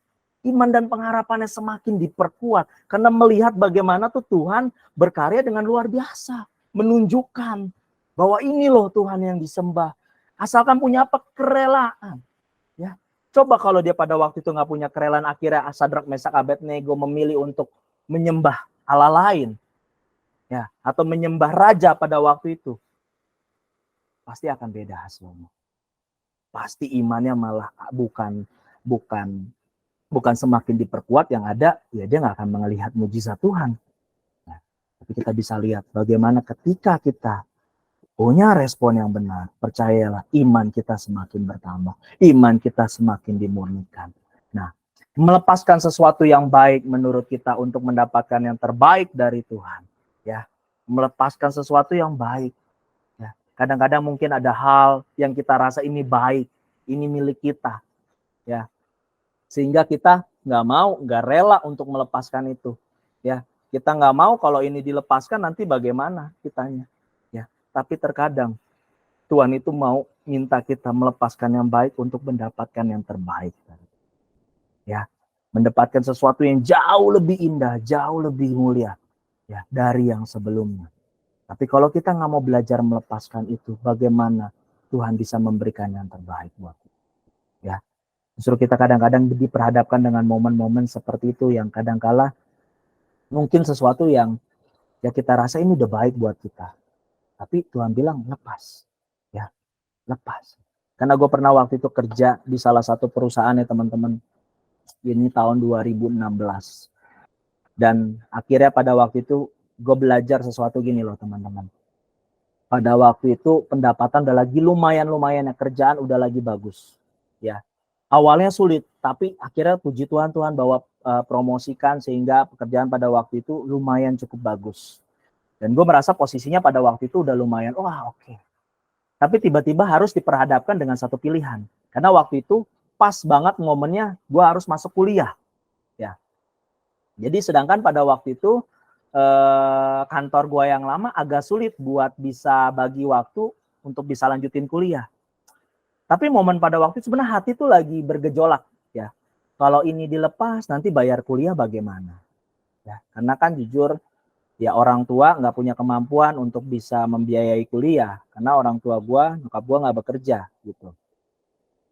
iman dan pengharapannya semakin diperkuat karena melihat bagaimana tuh Tuhan berkarya dengan luar biasa, menunjukkan bahwa ini loh Tuhan yang disembah. Asalkan punya apa? Kerelaan. Ya, coba kalau dia pada waktu itu nggak punya kerelaan, akhirnya Sadrak Mesak Abednego memilih untuk menyembah Allah lain, ya, atau menyembah raja pada waktu itu, pasti akan beda hasilnya. Pasti imannya malah bukan semakin diperkuat, yang ada ya dia nggak akan melihat mujizat Tuhan. Nah, tapi kita bisa lihat bagaimana ketika kita punya respon yang benar, percayalah iman kita semakin bertambah, iman kita semakin dimurnikan. Nah, melepaskan sesuatu yang baik menurut kita untuk mendapatkan yang terbaik dari Tuhan, ya. Melepaskan sesuatu yang baik, ya. Kadang-kadang mungkin ada hal yang kita rasa ini baik, ini milik kita, ya. Sehingga kita nggak rela untuk melepaskan itu, ya. Kita nggak mau kalau ini dilepaskan nanti bagaimana kitanya, ya. Tapi terkadang Tuhan itu mau minta kita melepaskan yang baik untuk mendapatkan yang terbaik, ya, mendapatkan sesuatu yang jauh lebih indah, jauh lebih mulia, ya, dari yang sebelumnya. Tapi kalau kita nggak mau belajar melepaskan itu, bagaimana Tuhan bisa memberikan yang terbaik buat kita, ya. Justru kita kadang-kadang diperhadapkan dengan momen-momen seperti itu yang kadangkala mungkin sesuatu yang ya kita rasa ini udah baik buat kita, tapi Tuhan bilang lepas, ya, lepas. Karena gue pernah waktu itu kerja di salah satu perusahaan ya teman-teman. Ini tahun 2016. Dan akhirnya pada waktu itu gue belajar sesuatu gini loh teman-teman. Pada waktu itu pendapatan udah lagi lumayan ya, kerjaan udah lagi bagus. Ya, awalnya sulit, tapi akhirnya puji Tuhan bawa promosikan sehingga pekerjaan pada waktu itu lumayan cukup bagus. Dan gue merasa posisinya pada waktu itu udah lumayan, wah oke. Tapi tiba-tiba harus diperhadapkan dengan satu pilihan. Karena waktu itu pas banget momennya gue harus masuk kuliah, ya. Jadi sedangkan pada waktu itu kantor gue yang lama agak sulit buat bisa bagi waktu untuk bisa lanjutin kuliah. Tapi momen pada waktu itu sebenarnya hati tuh lagi bergejolak, ya. Kalau ini dilepas nanti bayar kuliah bagaimana, ya. Karena kan jujur ya orang tua nggak punya kemampuan untuk bisa membiayai kuliah karena orang tua gue, nyokap gue nggak bekerja gitu.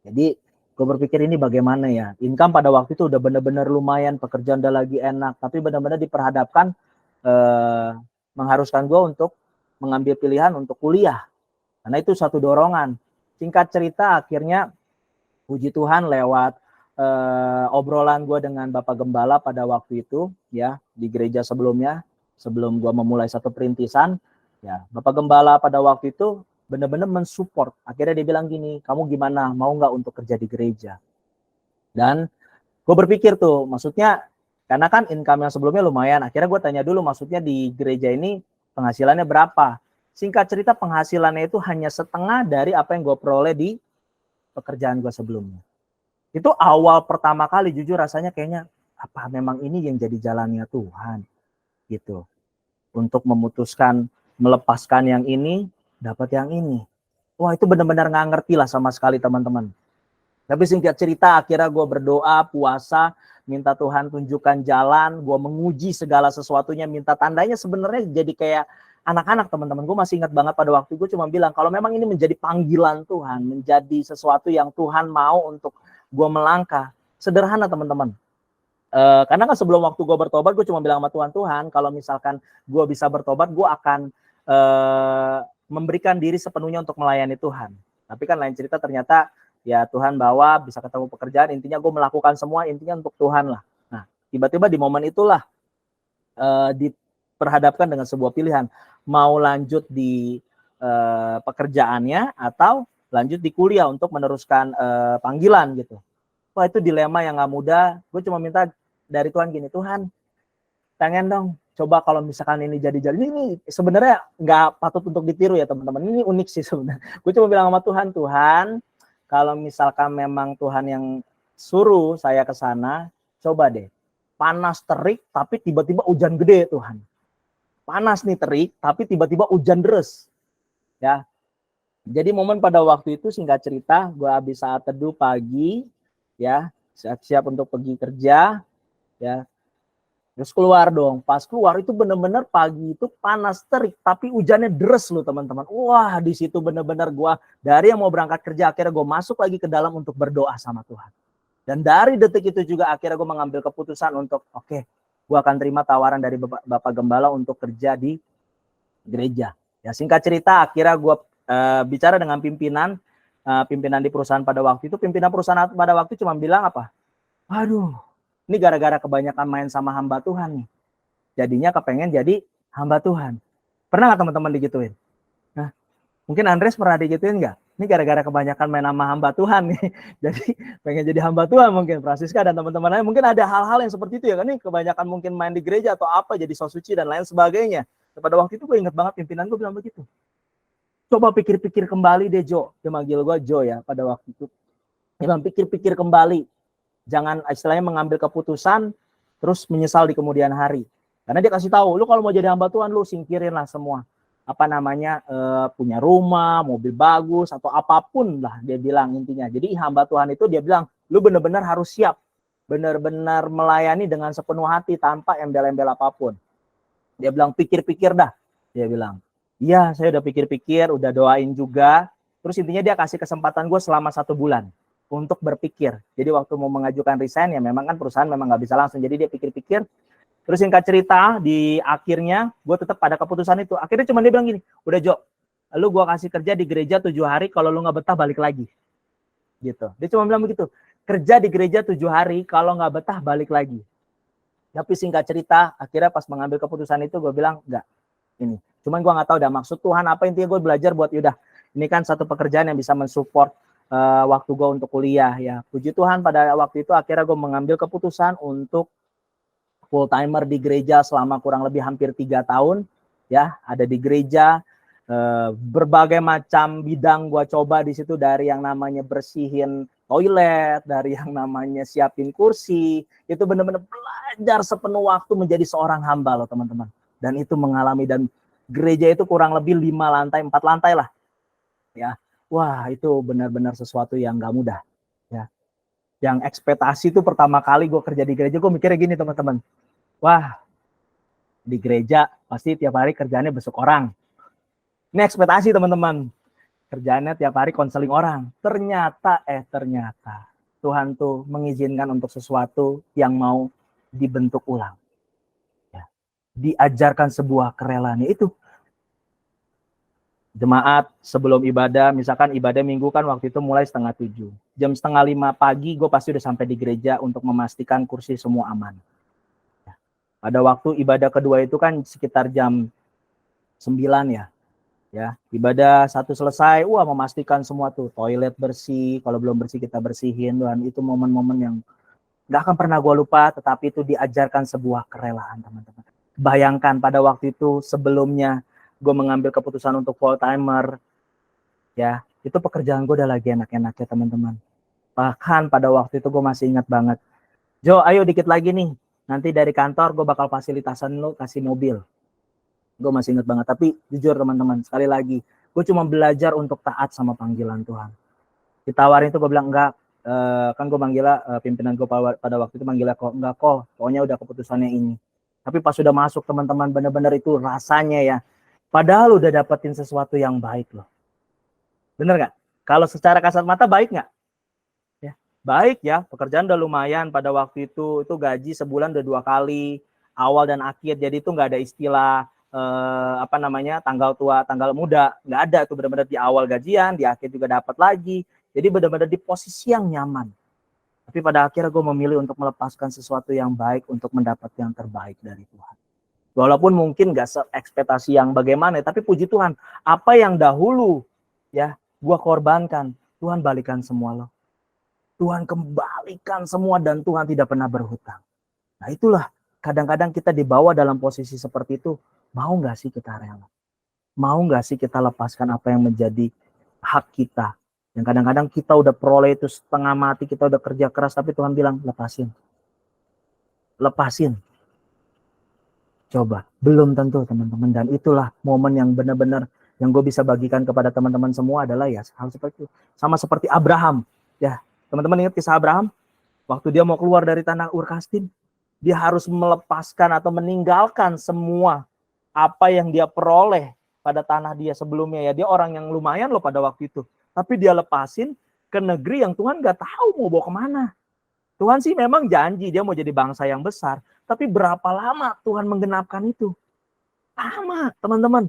Jadi gue berpikir ini bagaimana ya, income pada waktu itu udah benar-benar lumayan, pekerjaan udah lagi enak, tapi benar-benar diperhadapkan mengharuskan gue untuk mengambil pilihan untuk kuliah, karena itu satu dorongan. Singkat cerita akhirnya puji Tuhan lewat obrolan gue dengan Bapak Gembala pada waktu itu, ya, di gereja sebelumnya, sebelum gue memulai satu perintisan, ya, Bapak Gembala pada waktu itu benar-benar mensupport. Akhirnya dia bilang gini, kamu gimana, mau nggak untuk kerja di gereja? Dan gue berpikir tuh, maksudnya karena kan income yang sebelumnya lumayan, akhirnya gue tanya dulu maksudnya di gereja ini penghasilannya berapa. Singkat cerita penghasilannya itu hanya setengah dari apa yang gue peroleh di pekerjaan gue sebelumnya. Itu awal pertama kali jujur rasanya kayaknya apa memang ini yang jadi jalannya Tuhan gitu, untuk memutuskan melepaskan yang ini dapat yang ini. Wah itu benar-benar nggak ngerti lah sama sekali teman-teman. Tapi singkat cerita akhirnya gue berdoa, puasa, minta Tuhan tunjukkan jalan, gue menguji segala sesuatunya, minta tandanya. Sebenarnya jadi kayak anak-anak teman-teman. Gue masih ingat banget pada waktu gue cuma bilang kalau memang ini menjadi panggilan Tuhan, menjadi sesuatu yang Tuhan mau untuk gue melangkah. Sederhana teman-teman. Karena kan sebelum waktu gue bertobat, gue cuma bilang sama Tuhan, kalau misalkan gue bisa bertobat, gue akan memberikan diri sepenuhnya untuk melayani Tuhan. Tapi kan lain cerita ternyata ya Tuhan bawa bisa ketemu pekerjaan, intinya gue melakukan semua intinya untuk Tuhan lah. Nah tiba-tiba di momen itulah diperhadapkan dengan sebuah pilihan, mau lanjut di pekerjaannya atau lanjut di kuliah untuk meneruskan panggilan gitu. Wah itu dilema yang gak mudah. Gue cuma minta dari Tuhan gini, Tuhan pengen dong coba kalau misalkan ini jadi. Ini sebenarnya nggak patut untuk ditiru ya teman-teman, ini unik sih sebenarnya. Gue cuma bilang sama Tuhan kalau misalkan memang Tuhan yang suruh saya ke sana, coba deh panas terik tapi tiba-tiba hujan gede Tuhan. Panas nih terik tapi tiba-tiba hujan deras, ya. Jadi momen pada waktu itu singkat cerita gue habis saat teduh pagi, ya, siap-siap untuk pergi kerja, ya. Terus keluar dong. Pas keluar itu benar-benar pagi itu panas terik, tapi hujannya deres loh teman-teman. Wah di situ benar-benar gue dari yang mau berangkat kerja akhirnya gue masuk lagi ke dalam untuk berdoa sama Tuhan. Dan dari detik itu juga akhirnya gue mengambil keputusan untuk oke, gue akan terima tawaran dari Bapak Gembala untuk kerja di gereja. Ya singkat cerita akhirnya gue bicara dengan pimpinan di perusahaan pada waktu itu. Pimpinan perusahaan pada waktu itu cuma bilang apa? Aduh, ini gara-gara kebanyakan main sama hamba Tuhan nih. Jadinya kepengen jadi hamba Tuhan. Pernah nggak teman-teman digituin? Nah, mungkin Andres pernah digituin nggak? Ini gara-gara kebanyakan main sama hamba Tuhan nih. Jadi pengen jadi hamba Tuhan mungkin. Francisca dan teman-teman lain mungkin ada hal-hal yang seperti itu ya kan. Ini kebanyakan mungkin main di gereja atau apa jadi so suci dan lain sebagainya. Pada waktu itu gue ingat banget pimpinan gue bilang begitu. Coba pikir-pikir kembali deh Jo. Dia manggil gue Jo ya pada waktu itu. Dia bilang pikir-pikir kembali. Jangan istilahnya mengambil keputusan terus menyesal di kemudian hari. Karena dia kasih tahu, lu kalau mau jadi hamba Tuhan lu singkirin lah semua. Punya rumah, mobil bagus, atau apapun lah dia bilang intinya. Jadi hamba Tuhan itu dia bilang, lu benar-benar harus siap. Benar-benar melayani dengan sepenuh hati tanpa embel-embel apapun. Dia bilang, pikir-pikir dah. Dia bilang, iya saya udah pikir-pikir, udah doain juga. Terus intinya dia kasih kesempatan gue selama 1 bulan untuk berpikir. Jadi waktu mau mengajukan resign ya memang kan perusahaan memang nggak bisa langsung. Jadi dia pikir-pikir. Terus singkat cerita, di akhirnya gue tetap pada keputusan itu. Akhirnya cuma dia bilang gini, udah Jo, lu gue kasih kerja di gereja 7 hari, kalau lu nggak betah balik lagi. Gitu. Dia cuma bilang begitu, kerja di gereja 7 hari, kalau nggak betah balik lagi. Tapi singkat cerita, akhirnya pas mengambil keputusan itu gue bilang, enggak, ini. Cuman gue nggak tahu dah maksud Tuhan apa, intinya gue belajar buat yaudah, ini kan satu pekerjaan yang bisa mensupport waktu gue untuk kuliah ya. Puji Tuhan pada waktu itu akhirnya gue mengambil keputusan untuk full timer di gereja selama kurang lebih hampir 3 tahun ya, ada di gereja berbagai macam bidang gua coba di situ, dari yang namanya bersihin toilet, dari yang namanya siapin kursi, itu benar-benar belajar sepenuh waktu menjadi seorang hamba loh teman-teman. Dan itu mengalami, dan gereja itu kurang lebih 5 lantai, 4 lantai lah ya. Wah itu benar-benar sesuatu yang gak mudah ya. Yang ekspektasi itu pertama kali gue kerja di gereja, gue mikirnya gini teman-teman, wah di gereja pasti tiap hari kerjaannya besuk orang. Ini ekspektasi teman-teman, kerjaannya tiap hari konseling orang. Ternyata Tuhan tuh mengizinkan untuk sesuatu yang mau dibentuk ulang ya. Diajarkan sebuah kerelaan itu. Jemaat sebelum ibadah, misalkan ibadah minggu kan waktu itu mulai 6:30. Jam 4:30 pagi gue pasti udah sampai di gereja untuk memastikan kursi semua aman. Pada waktu ibadah kedua itu kan sekitar jam 9 ya. Ya, ibadah 1 selesai, wah memastikan semua tuh toilet bersih, kalau belum bersih kita bersihin. Dan itu momen-momen yang gak akan pernah gue lupa, tetapi itu diajarkan sebuah kerelaan teman-teman. Bayangkan pada waktu itu sebelumnya gue mengambil keputusan untuk full timer ya, itu pekerjaan gue udah lagi enak-enaknya teman-teman. Bahkan pada waktu itu gue masih ingat banget, Jo ayo dikit lagi nih, nanti dari kantor gue bakal fasilitasan lo kasih mobil. Gue masih ingat banget. Tapi jujur teman-teman, sekali lagi gue cuma belajar untuk taat sama panggilan Tuhan. Ditawarin itu gue bilang enggak, kan gue manggilnya pimpinan gue pada waktu itu manggilnya kok enggak kok, pokoknya udah keputusannya ini. Tapi pas sudah masuk teman-teman, benar-benar itu rasanya ya, padahal udah dapetin sesuatu yang baik loh. Bener nggak? Kalau secara kasat mata baik nggak? Ya, baik ya, pekerjaan udah lumayan pada waktu itu gaji sebulan udah 2 kali, awal dan akhir. Jadi itu nggak ada istilah tanggal tua, tanggal muda, nggak ada tuh, benar-benar di awal gajian, di akhir juga dapat lagi. Jadi benar-benar di posisi yang nyaman. Tapi pada akhirnya gue memilih untuk melepaskan sesuatu yang baik untuk mendapat yang terbaik dari Tuhan. Walaupun mungkin nggak se-ekspektasi yang bagaimana, tapi puji Tuhan, apa yang dahulu ya gue korbankan, Tuhan balikan semua loh. Tuhan kembalikan semua dan Tuhan tidak pernah berhutang. Nah itulah, kadang-kadang kita dibawa dalam posisi seperti itu, mau nggak sih kita rela? Mau nggak sih kita lepaskan apa yang menjadi hak kita? Yang kadang-kadang kita udah peroleh itu setengah mati, kita udah kerja keras, tapi Tuhan bilang lepasin. Lepasin. Coba, belum tentu teman-teman. Dan itulah momen yang benar-benar yang gue bisa bagikan kepada teman-teman semua adalah ya hal seperti itu. Sama seperti Abraham. Ya, teman-teman ingat kisah Abraham? Waktu dia mau keluar dari tanah Ur Kasdim, dia harus melepaskan atau meninggalkan semua apa yang dia peroleh pada tanah dia sebelumnya. Ya, dia orang yang lumayan loh pada waktu itu. Tapi dia lepasin ke negeri yang Tuhan gak tahu mau bawa kemana. Tuhan sih memang janji dia mau jadi bangsa yang besar. Tapi berapa lama Tuhan menggenapkan itu? Lama, teman-teman.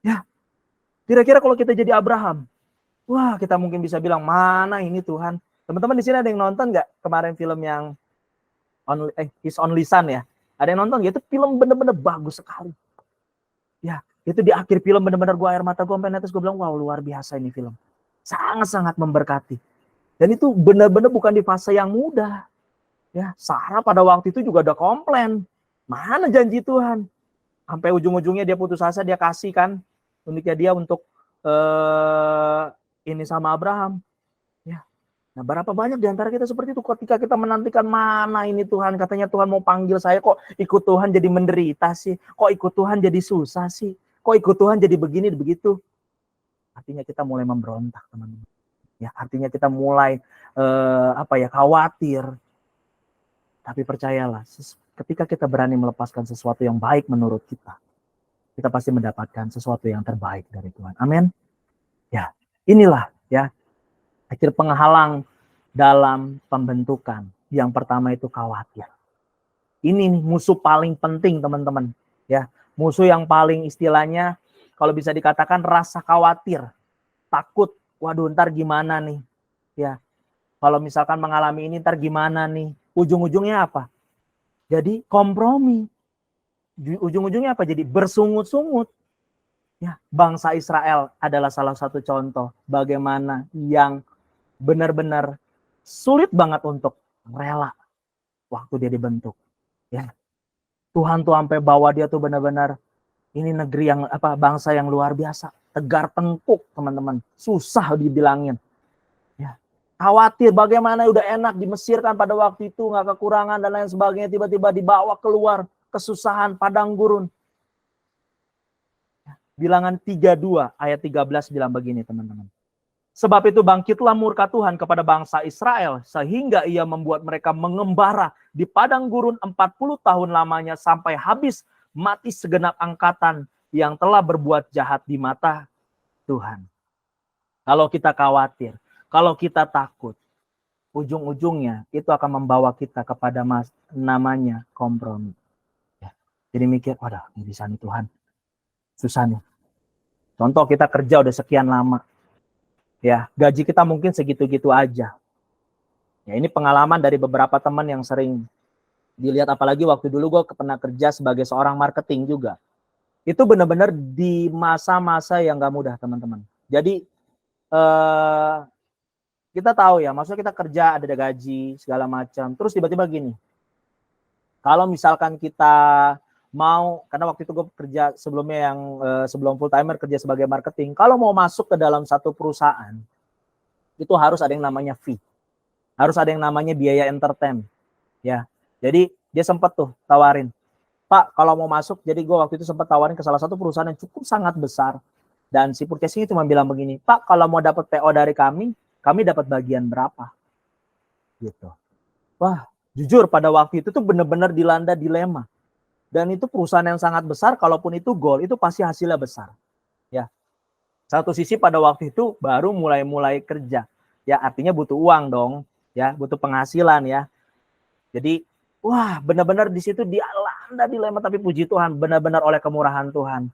Ya, kira-kira kalau kita jadi Abraham, wah kita mungkin bisa bilang, mana ini Tuhan? Teman-teman di sini ada yang nonton nggak kemarin film yang His Only Son ya? Ada yang nonton? Itu film bener-bener bagus sekali. Ya, itu di akhir film bener-bener gue air mata gue sampai netes, gue bilang, wow luar biasa ini film. sangat-sangat memberkati. Dan itu benar-benar bukan di fase yang mudah. Ya, Sarah pada waktu itu juga udah komplain. Mana janji Tuhan? Sampai ujung-ujungnya dia putus asa, dia kasih kan uniknya dia untuk ini sama Abraham. Ya. Nah, berapa banyak di antara kita seperti itu ketika kita menantikan mana ini Tuhan, katanya Tuhan mau panggil saya, kok ikut Tuhan jadi menderita sih? Kok ikut Tuhan jadi susah sih? Kok ikut Tuhan jadi begini begitu? Artinya kita mulai memberontak, teman-teman. Ya, artinya kita mulai khawatir. Tapi percayalah, ketika kita berani melepaskan sesuatu yang baik menurut kita pasti mendapatkan sesuatu yang terbaik dari Tuhan. Amin. Ya, inilah ya akhir penghalang dalam pembentukan. Yang pertama itu khawatir. Ini nih musuh paling penting, teman-teman. Ya, musuh yang paling istilahnya kalau bisa dikatakan rasa khawatir, takut. Waduh, ntar gimana nih? Ya, kalau misalkan mengalami ini ntar gimana nih? Ujung-ujungnya apa? Jadi kompromi. Ujung-ujungnya apa? Jadi bersungut-sungut. Ya, bangsa Israel adalah salah satu contoh bagaimana yang benar-benar sulit banget untuk rela waktu dia dibentuk. Ya, Tuhan tuh sampai bawa dia tuh benar-benar ini negeri yang bangsa yang luar biasa, tegar tengkuk, teman-teman, susah dibilangin. Ya, khawatir bagaimana udah enak di Mesir kan pada waktu itu nggak kekurangan dan lain sebagainya, tiba-tiba dibawa keluar kesusahan padang gurun. Bilangan 32 ayat 13 bilang begini, teman-teman. Sebab itu bangkitlah murka Tuhan kepada bangsa Israel sehingga ia membuat mereka mengembara di padang gurun 40 tahun lamanya sampai habis mati segenap angkatan yang telah berbuat jahat di mata Tuhan. Kalau kita khawatir, kalau kita takut, ujung-ujungnya itu akan membawa kita kepada namanya kompromi. Ya. Jadi mikir, waduh ini bisa nih Tuhan, susah nih. Contoh kita kerja udah sekian lama. Ya, gaji kita mungkin segitu-gitu aja. Ya, ini pengalaman dari beberapa teman yang sering dilihat, apalagi waktu dulu gue pernah kerja sebagai seorang marketing juga. Itu benar-benar di masa-masa yang gak mudah, teman-teman. Jadi kita tahu ya, maksudnya kita kerja ada gaji segala macam. Terus tiba-tiba gini, kalau misalkan kita mau, karena waktu itu gue kerja sebelumnya yang sebelum full timer kerja sebagai marketing, kalau mau masuk ke dalam satu perusahaan itu harus ada yang namanya fee, harus ada yang namanya biaya entertain, ya. Jadi dia sempat tuh tawarin, Pak kalau mau masuk, jadi gue waktu itu sempat tawarin ke salah satu perusahaan yang cukup sangat besar, dan si purchasing cuma bilang begini, Pak kalau mau dapat PO dari kami dapat bagian berapa, gitu. Wah, jujur pada waktu itu tuh benar-benar dilanda dilema. Dan itu perusahaan yang sangat besar, kalaupun itu goal, itu pasti hasilnya besar. Ya, satu sisi pada waktu itu baru mulai kerja. Ya, artinya butuh uang dong, ya, butuh penghasilan ya. Jadi, wah, benar-benar di situ dilanda dilema, tapi puji Tuhan, benar-benar oleh kemurahan Tuhan.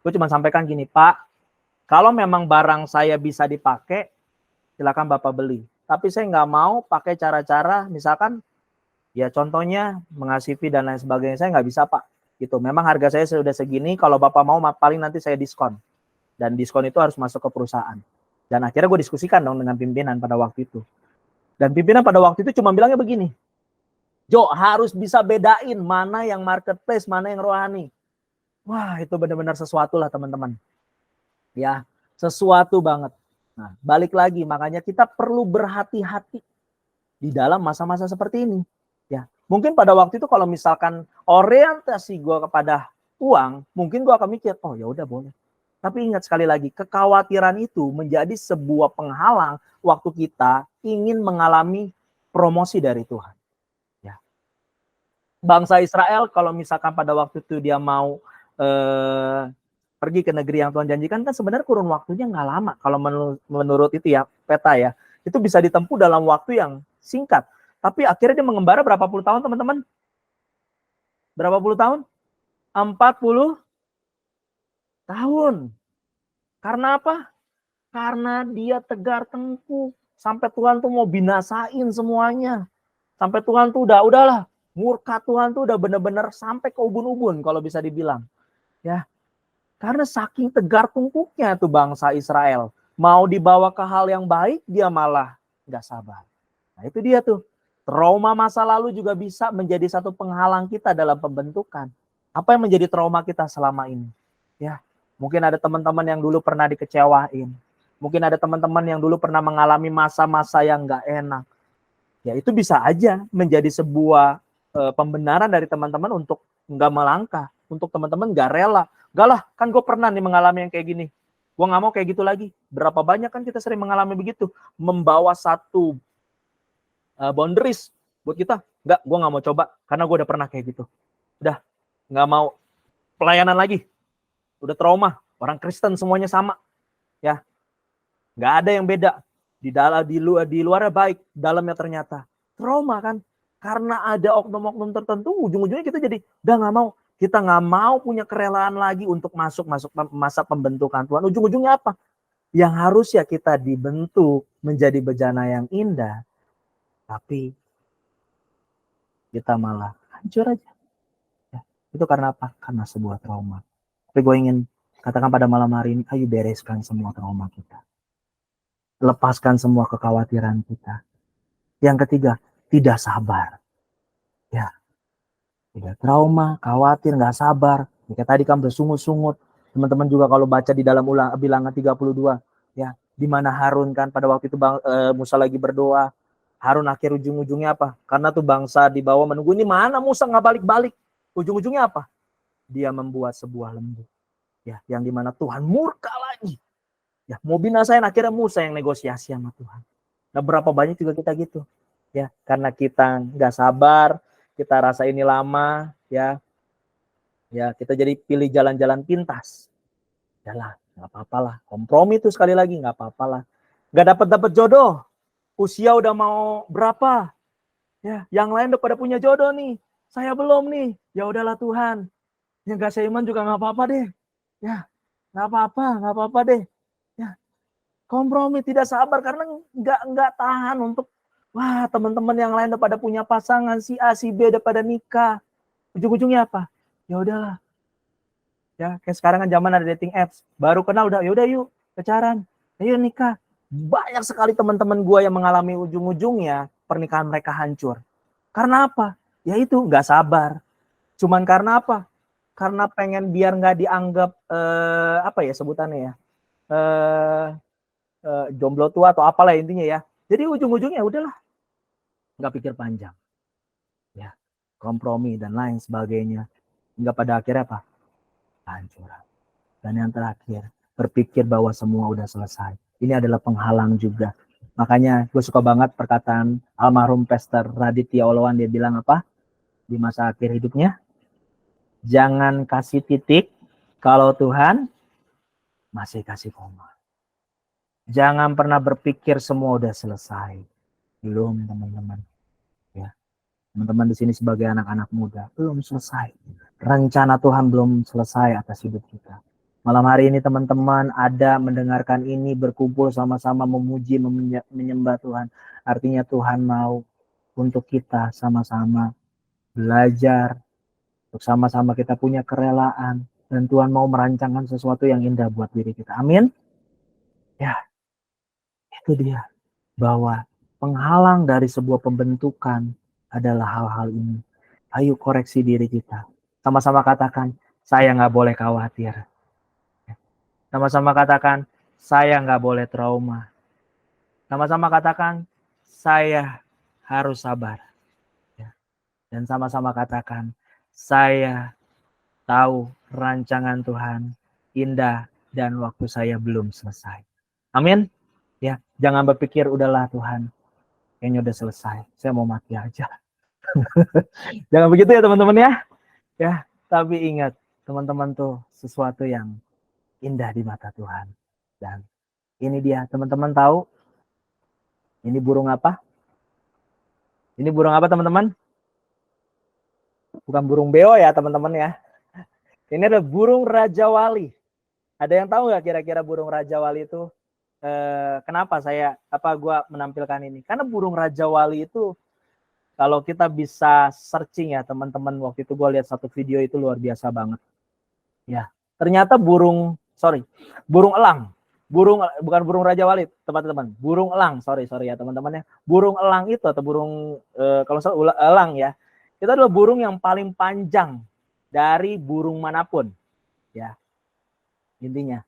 Gue cuma sampaikan gini, Pak, kalau memang barang saya bisa dipakai, silakan Bapak beli. Tapi saya nggak mau pakai cara-cara, misalkan ya contohnya mengasih fee dan lain sebagainya, saya nggak bisa Pak. Gitu. Memang harga saya sudah segini, kalau Bapak mau paling nanti saya diskon. Dan diskon itu harus masuk ke perusahaan. Dan akhirnya gue diskusikan dong dengan pimpinan pada waktu itu. Dan pimpinan pada waktu itu cuma bilangnya begini, Jo harus bisa bedain mana yang marketplace, mana yang rohani. Wah itu benar-benar sesuatu lah teman-teman. Ya, sesuatu banget. Nah, balik lagi, makanya kita perlu berhati-hati di dalam masa-masa seperti ini. Ya, mungkin pada waktu itu kalau misalkan orientasi gue kepada uang, mungkin gue akan mikir, oh ya udah boleh. Tapi ingat sekali lagi, kekhawatiran itu menjadi sebuah penghalang waktu kita ingin mengalami promosi dari Tuhan. Ya. Bangsa Israel kalau misalkan pada waktu itu dia mau pergi ke negeri yang Tuhan janjikan, kan sebenarnya kurun waktunya nggak lama. Kalau menurut itu ya peta ya, itu bisa ditempuh dalam waktu yang singkat. Tapi akhirnya dia mengembara berapa puluh tahun teman-teman? Berapa puluh tahun? 40 tahun. Karena apa? Karena dia tegar tengkuk. Sampai Tuhan tuh mau binasain semuanya. Sampai Tuhan tuh udahlah. Murka Tuhan tuh udah benar-benar sampai ke ubun-ubun kalau bisa dibilang. Ya. Karena saking tegar tengkuknya tuh bangsa Israel. Mau dibawa ke hal yang baik, dia malah nggak sabar. Nah itu dia tuh. Trauma masa lalu juga bisa menjadi satu penghalang kita dalam pembentukan. Apa yang menjadi trauma kita selama ini? Ya, mungkin ada teman-teman yang dulu pernah dikecewain. Mungkin ada teman-teman yang dulu pernah mengalami masa-masa yang nggak enak. Ya itu bisa aja menjadi sebuah pembenaran dari teman-teman untuk nggak melangkah. Untuk teman-teman nggak rela. Gak lah, kan gue pernah nih mengalami yang kayak gini. Gue nggak mau kayak gitu lagi. Berapa banyak kan kita sering mengalami begitu. Membawa satu boundaries buat kita. Enggak, gue nggak mau coba. Karena gue udah pernah kayak gitu. Udah, nggak mau pelayanan lagi. Udah trauma. Orang Kristen semuanya sama. Ya, nggak ada yang beda. Di luarnya baik, dalamnya ternyata trauma kan. Karena ada oknum-oknum tertentu, ujung-ujungnya kita jadi udah nggak mau. Kita nggak mau punya kerelaan lagi untuk masuk masa pembentukan Tuhan. Ujung-ujungnya apa? Yang harus ya kita dibentuk menjadi bejana yang indah, tapi kita malah hancur aja. Ya, itu karena apa? Karena sebuah trauma. Tapi gue ingin katakan pada malam hari ini, ayo bereskan semua trauma kita. Lepaskan semua kekhawatiran kita. Yang ketiga, tidak sabar. Ya, tidak trauma, khawatir, nggak sabar. Ya, tadi kan bersungut-sungut. Teman-teman juga kalau baca di dalam Bilangan 32, ya, di mana Harun kan pada waktu itu Musa lagi berdoa. Harun akhir ujung-ujungnya apa? Karena tuh bangsa di bawah menunggu, ini mana Musa nggak balik-balik. Ujung-ujungnya apa? Dia membuat sebuah lembu. Ya, yang dimana Tuhan murka lagi. Ya, mau binasain akhirnya Musa yang negosiasi sama Tuhan. Nah, berapa banyak juga kita gitu. Ya, karena kita nggak sabar, kita rasa ini lama, ya. Ya, kita jadi pilih jalan-jalan pintas. Yalah, nggak apa-apa lah. Kompromi itu sekali lagi nggak apa-apa lah. Nggak dapat jodoh. Usia udah mau berapa? Ya, yang lain udah pada punya jodoh nih. Saya belum nih. Ya udahlah Tuhan. Yang gak seiman juga nggak apa-apa deh. Ya, nggak apa-apa deh. Ya, kompromi tidak sabar karena nggak tahan untuk wah teman-teman yang lain udah pada punya pasangan, si A si B udah pada nikah. Ujung-ujungnya apa? Ya udahlah. Ya, kayak sekarang kan zaman ada dating apps. Baru kenal udah, ya udah yuk pacaran. Ayo nikah. Banyak sekali teman-teman gue yang mengalami ujung-ujungnya pernikahan mereka hancur. Karena apa? Ya itu nggak sabar. Cuman karena apa? Karena pengen biar nggak dianggap apa ya sebutannya ya, jomblo tua atau apalah intinya ya. Jadi ujung-ujungnya udahlah, nggak pikir panjang, ya kompromi dan lain sebagainya. Hingga pada akhirnya apa? Hancuran. Dan yang terakhir, berpikir bahwa semua udah selesai. Ini adalah penghalang juga. Makanya gue suka banget perkataan almarhum Pastor Raditya Oloan, dia bilang apa? Di masa akhir hidupnya, jangan kasih titik kalau Tuhan masih kasih koma. Jangan pernah berpikir semua udah selesai. Belum, teman-teman. Ya. Teman-teman di sini sebagai anak-anak muda, belum selesai. Rencana Tuhan belum selesai atas hidup kita. Malam hari ini teman-teman ada mendengarkan ini, berkumpul sama-sama memuji, menyembah Tuhan. Artinya Tuhan mau untuk kita sama-sama belajar, untuk sama-sama kita punya kerelaan. Dan Tuhan mau merancangkan sesuatu yang indah buat diri kita. Amin. Ya, itu dia. Bahwa penghalang dari sebuah pembentukan adalah hal-hal ini. Ayo koreksi diri kita. Sama-sama katakan, saya nggak boleh khawatir. Sama-sama katakan, saya nggak boleh trauma. Sama-sama katakan, saya harus sabar. Dan sama-sama katakan, saya tahu rancangan Tuhan indah dan waktu saya belum selesai. Amin. Ya, jangan berpikir udahlah Tuhan, kayaknya udah selesai. Saya mau mati aja. Jangan begitu ya teman-teman ya. Ya, tapi ingat teman-teman tuh sesuatu yang indah di mata Tuhan. Dan ini dia, teman-teman tahu ini burung apa? Ini burung apa teman-teman? Bukan burung beo ya teman-teman ya. Ini adalah burung Raja Wali. Ada yang tahu nggak kira-kira burung Raja Wali itu kenapa gua menampilkan ini? Karena burung Raja Wali itu kalau kita bisa searching ya teman-teman, waktu itu gue lihat satu video itu luar biasa banget. Ya, ternyata burung elang. bukan burung Raja Walid, teman-teman. Burung elang, sorry ya teman-teman ya. Burung elang itu atau burung kalau salah elang ya. Itu adalah burung yang paling panjang dari burung manapun. Ya. Intinya.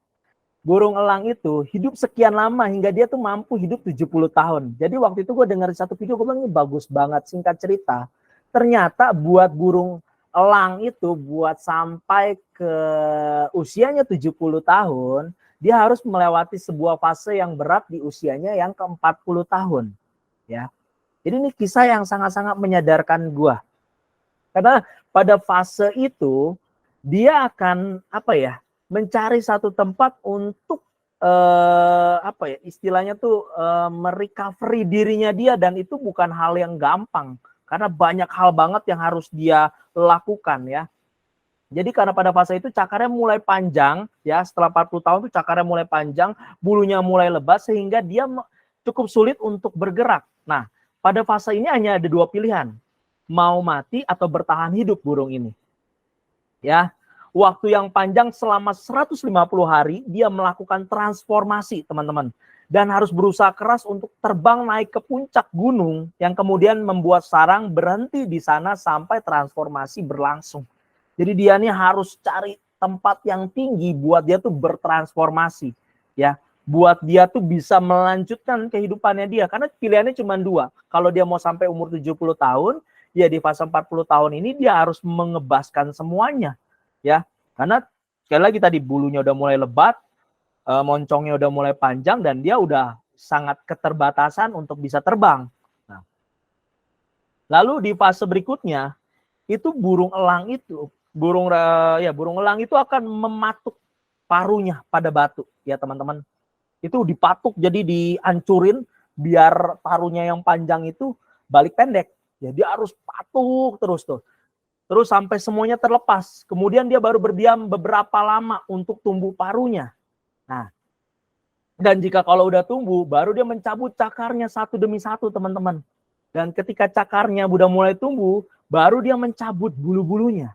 Burung elang itu hidup sekian lama hingga dia tuh mampu hidup 70 tahun. Jadi waktu itu gue dengar satu video, gue bilang ini bagus banget, singkat cerita. Ternyata buat burung elang itu buat sampai ke usianya 70 tahun, dia harus melewati sebuah fase yang berat di usianya yang ke-40 tahun. Ya. Jadi ini kisah yang sangat-sangat menyadarkan gue. Karena pada fase itu dia akan mencari satu tempat untuk istilahnya tuh merecovery dirinya dia, dan itu bukan hal yang gampang karena banyak hal banget yang harus dia lakukan ya. Jadi karena pada fase itu cakarnya mulai panjang ya, setelah 40 tahun tuh cakarnya mulai panjang, bulunya mulai lebat sehingga dia cukup sulit untuk bergerak. Nah, pada fase ini hanya ada dua pilihan, mau mati atau bertahan hidup burung ini. Ya, waktu yang panjang selama 150 hari dia melakukan transformasi, teman-teman. Dan harus berusaha keras untuk terbang naik ke puncak gunung yang kemudian membuat sarang berhenti di sana sampai transformasi berlangsung. Jadi dia nih harus cari tempat yang tinggi buat dia tuh bertransformasi. Ya, buat dia tuh bisa melanjutkan kehidupannya dia. Karena pilihannya cuma dua. Kalau dia mau sampai umur 70 tahun, ya di fase 40 tahun ini dia harus mengebaskan semuanya. Ya, karena sekali lagi tadi bulunya udah mulai lebat, moncongnya udah mulai panjang, dan dia udah sangat keterbatasan untuk bisa terbang. Nah, lalu di fase berikutnya itu burung elang itu akan mematuk paruhnya pada batu ya teman-teman. Itu dipatuk, jadi dihancurin biar paruhnya yang panjang itu balik pendek. Jadi harus patuk terus tuh. Terus sampai semuanya terlepas. Kemudian dia baru berdiam beberapa lama untuk tumbuh paruhnya. Nah, dan jika kalau udah tumbuh, baru dia mencabut cakarnya satu demi satu, teman-teman. Dan ketika cakarnya udah mulai tumbuh, baru dia mencabut bulu-bulunya.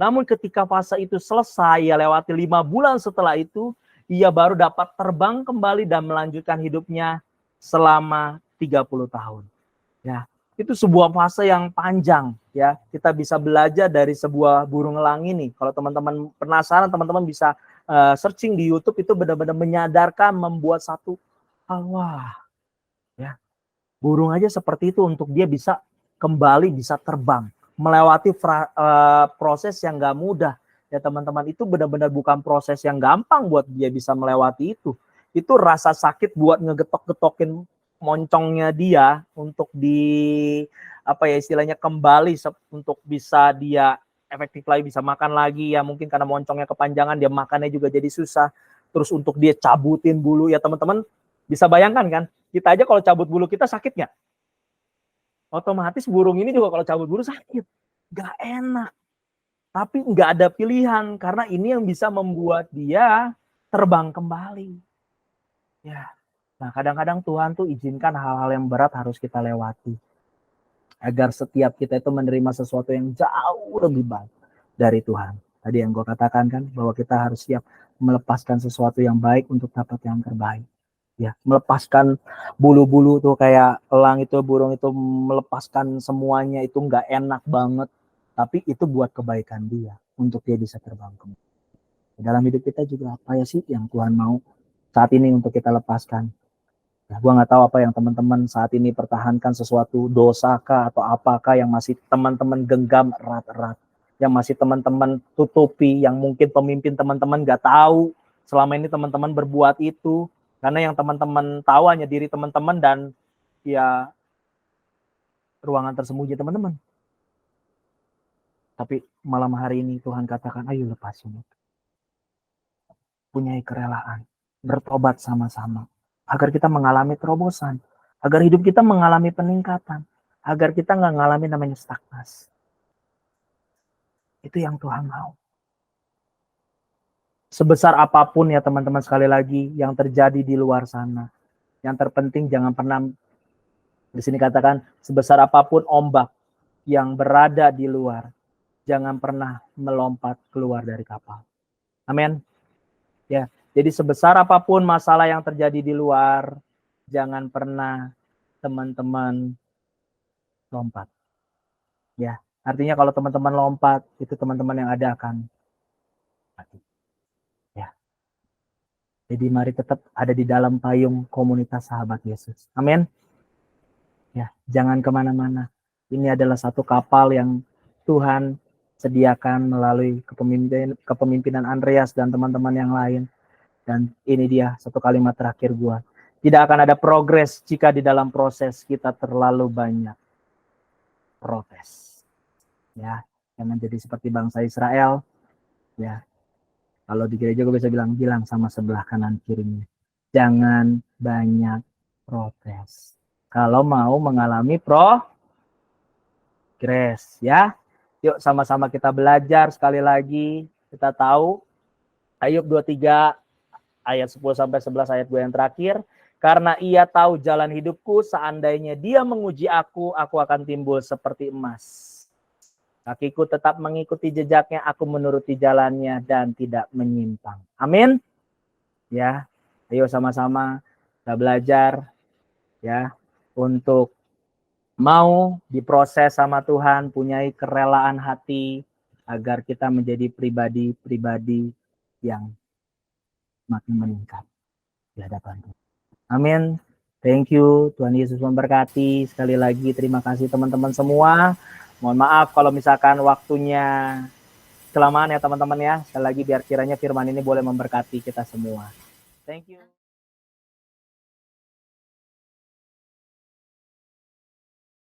Namun ketika fase itu selesai, ya lewati 5 bulan setelah itu, ia baru dapat terbang kembali dan melanjutkan hidupnya selama 30 tahun. Ya, itu sebuah fase yang panjang ya. Kita bisa belajar dari sebuah burung elang ini. Kalau teman-teman penasaran, teman-teman bisa searching di YouTube, itu benar-benar menyadarkan, membuat satu wah ya. Burung aja seperti itu untuk dia bisa kembali bisa terbang, melewati proses yang gak mudah ya teman-teman. Itu benar-benar bukan proses yang gampang buat dia bisa melewati itu. Itu rasa sakit buat ngegetok-getokin moncongnya dia untuk istilahnya kembali untuk bisa dia efektif lagi, bisa makan lagi ya. Mungkin karena moncongnya kepanjangan, dia makannya juga jadi susah. Terus untuk dia cabutin bulu ya teman-teman, bisa bayangkan kan, kita aja kalau cabut bulu kita sakit nggak? Otomatis burung ini juga kalau cabut bulu sakit. Nggak enak. Tapi nggak ada pilihan, karena ini yang bisa membuat dia terbang kembali. Ya. Nah, kadang-kadang Tuhan tuh izinkan hal-hal yang berat harus kita lewati. Agar setiap kita itu menerima sesuatu yang jauh lebih baik dari Tuhan. Tadi yang gue katakan kan, bahwa kita harus siap melepaskan sesuatu yang baik untuk dapat yang terbaik. Ya, melepaskan bulu-bulu tuh kayak elang itu, burung itu melepaskan semuanya itu nggak enak banget, tapi itu buat kebaikan dia, untuk dia bisa terbang kembali. Dalam hidup kita juga apa ya sih yang Tuhan mau saat ini untuk kita lepaskan? Ya, gua nggak tahu apa yang teman-teman saat ini pertahankan, sesuatu dosa kah atau apakah yang masih teman-teman genggam erat-erat, yang masih teman-teman tutupi, yang mungkin pemimpin teman-teman nggak tahu selama ini teman-teman berbuat itu. Karena yang teman-teman tahu hanya diri teman-teman dan ya ruangan tersembunyi teman-teman. Tapi malam hari ini Tuhan katakan, ayo lepasin. Punyai kerelaan. Bertobat sama-sama. Agar kita mengalami terobosan. Agar hidup kita mengalami peningkatan. Agar kita nggak mengalami namanya stagnasi. Itu yang Tuhan mau. Sebesar apapun ya teman-teman, sekali lagi yang terjadi di luar sana, yang terpenting jangan pernah, di sini katakan, sebesar apapun ombak yang berada di luar, jangan pernah melompat keluar dari kapal. Amin. Ya, Jadi sebesar apapun masalah yang terjadi di luar, jangan pernah teman-teman lompat. Ya, artinya kalau teman-teman lompat, itu teman-teman yang ada akan mati. Ya. Jadi mari tetap ada di dalam payung komunitas sahabat Yesus. Amin. Ya, jangan kemana-mana. Ini adalah satu kapal yang Tuhan sediakan melalui kepemimpinan Andreas dan teman-teman yang lain. Dan ini dia satu kalimat terakhir gua. Tidak akan ada progres jika di dalam proses kita terlalu banyak protes. Ya, jangan jadi seperti bangsa Israel. Ya, kalau di gereja gue bisa bilang sama sebelah kanan kirinya. Jangan banyak protes. Kalau mau mengalami progres, ya. Yuk sama-sama kita belajar sekali lagi. Kita tahu Ayub 23 ayat 10 sampai 11 ayat gue yang terakhir. Karena ia tahu jalan hidupku, seandainya dia menguji aku akan timbul seperti emas. Kakiku tetap mengikuti jejaknya, aku menuruti jalannya dan tidak menyimpang. Amin. Ya, ayo sama-sama kita belajar ya untuk mau diproses sama Tuhan, punyai kerelaan hati agar kita menjadi pribadi-pribadi yang makin meningkat di hadapan Tuhan. Amin. Thank you. Tuhan Yesus memberkati. Sekali lagi terima kasih teman-teman semua. Mohon maaf kalau misalkan waktunya kelamaan ya teman-teman ya. Sekali lagi biar kiranya firman ini boleh memberkati kita semua. Thank you.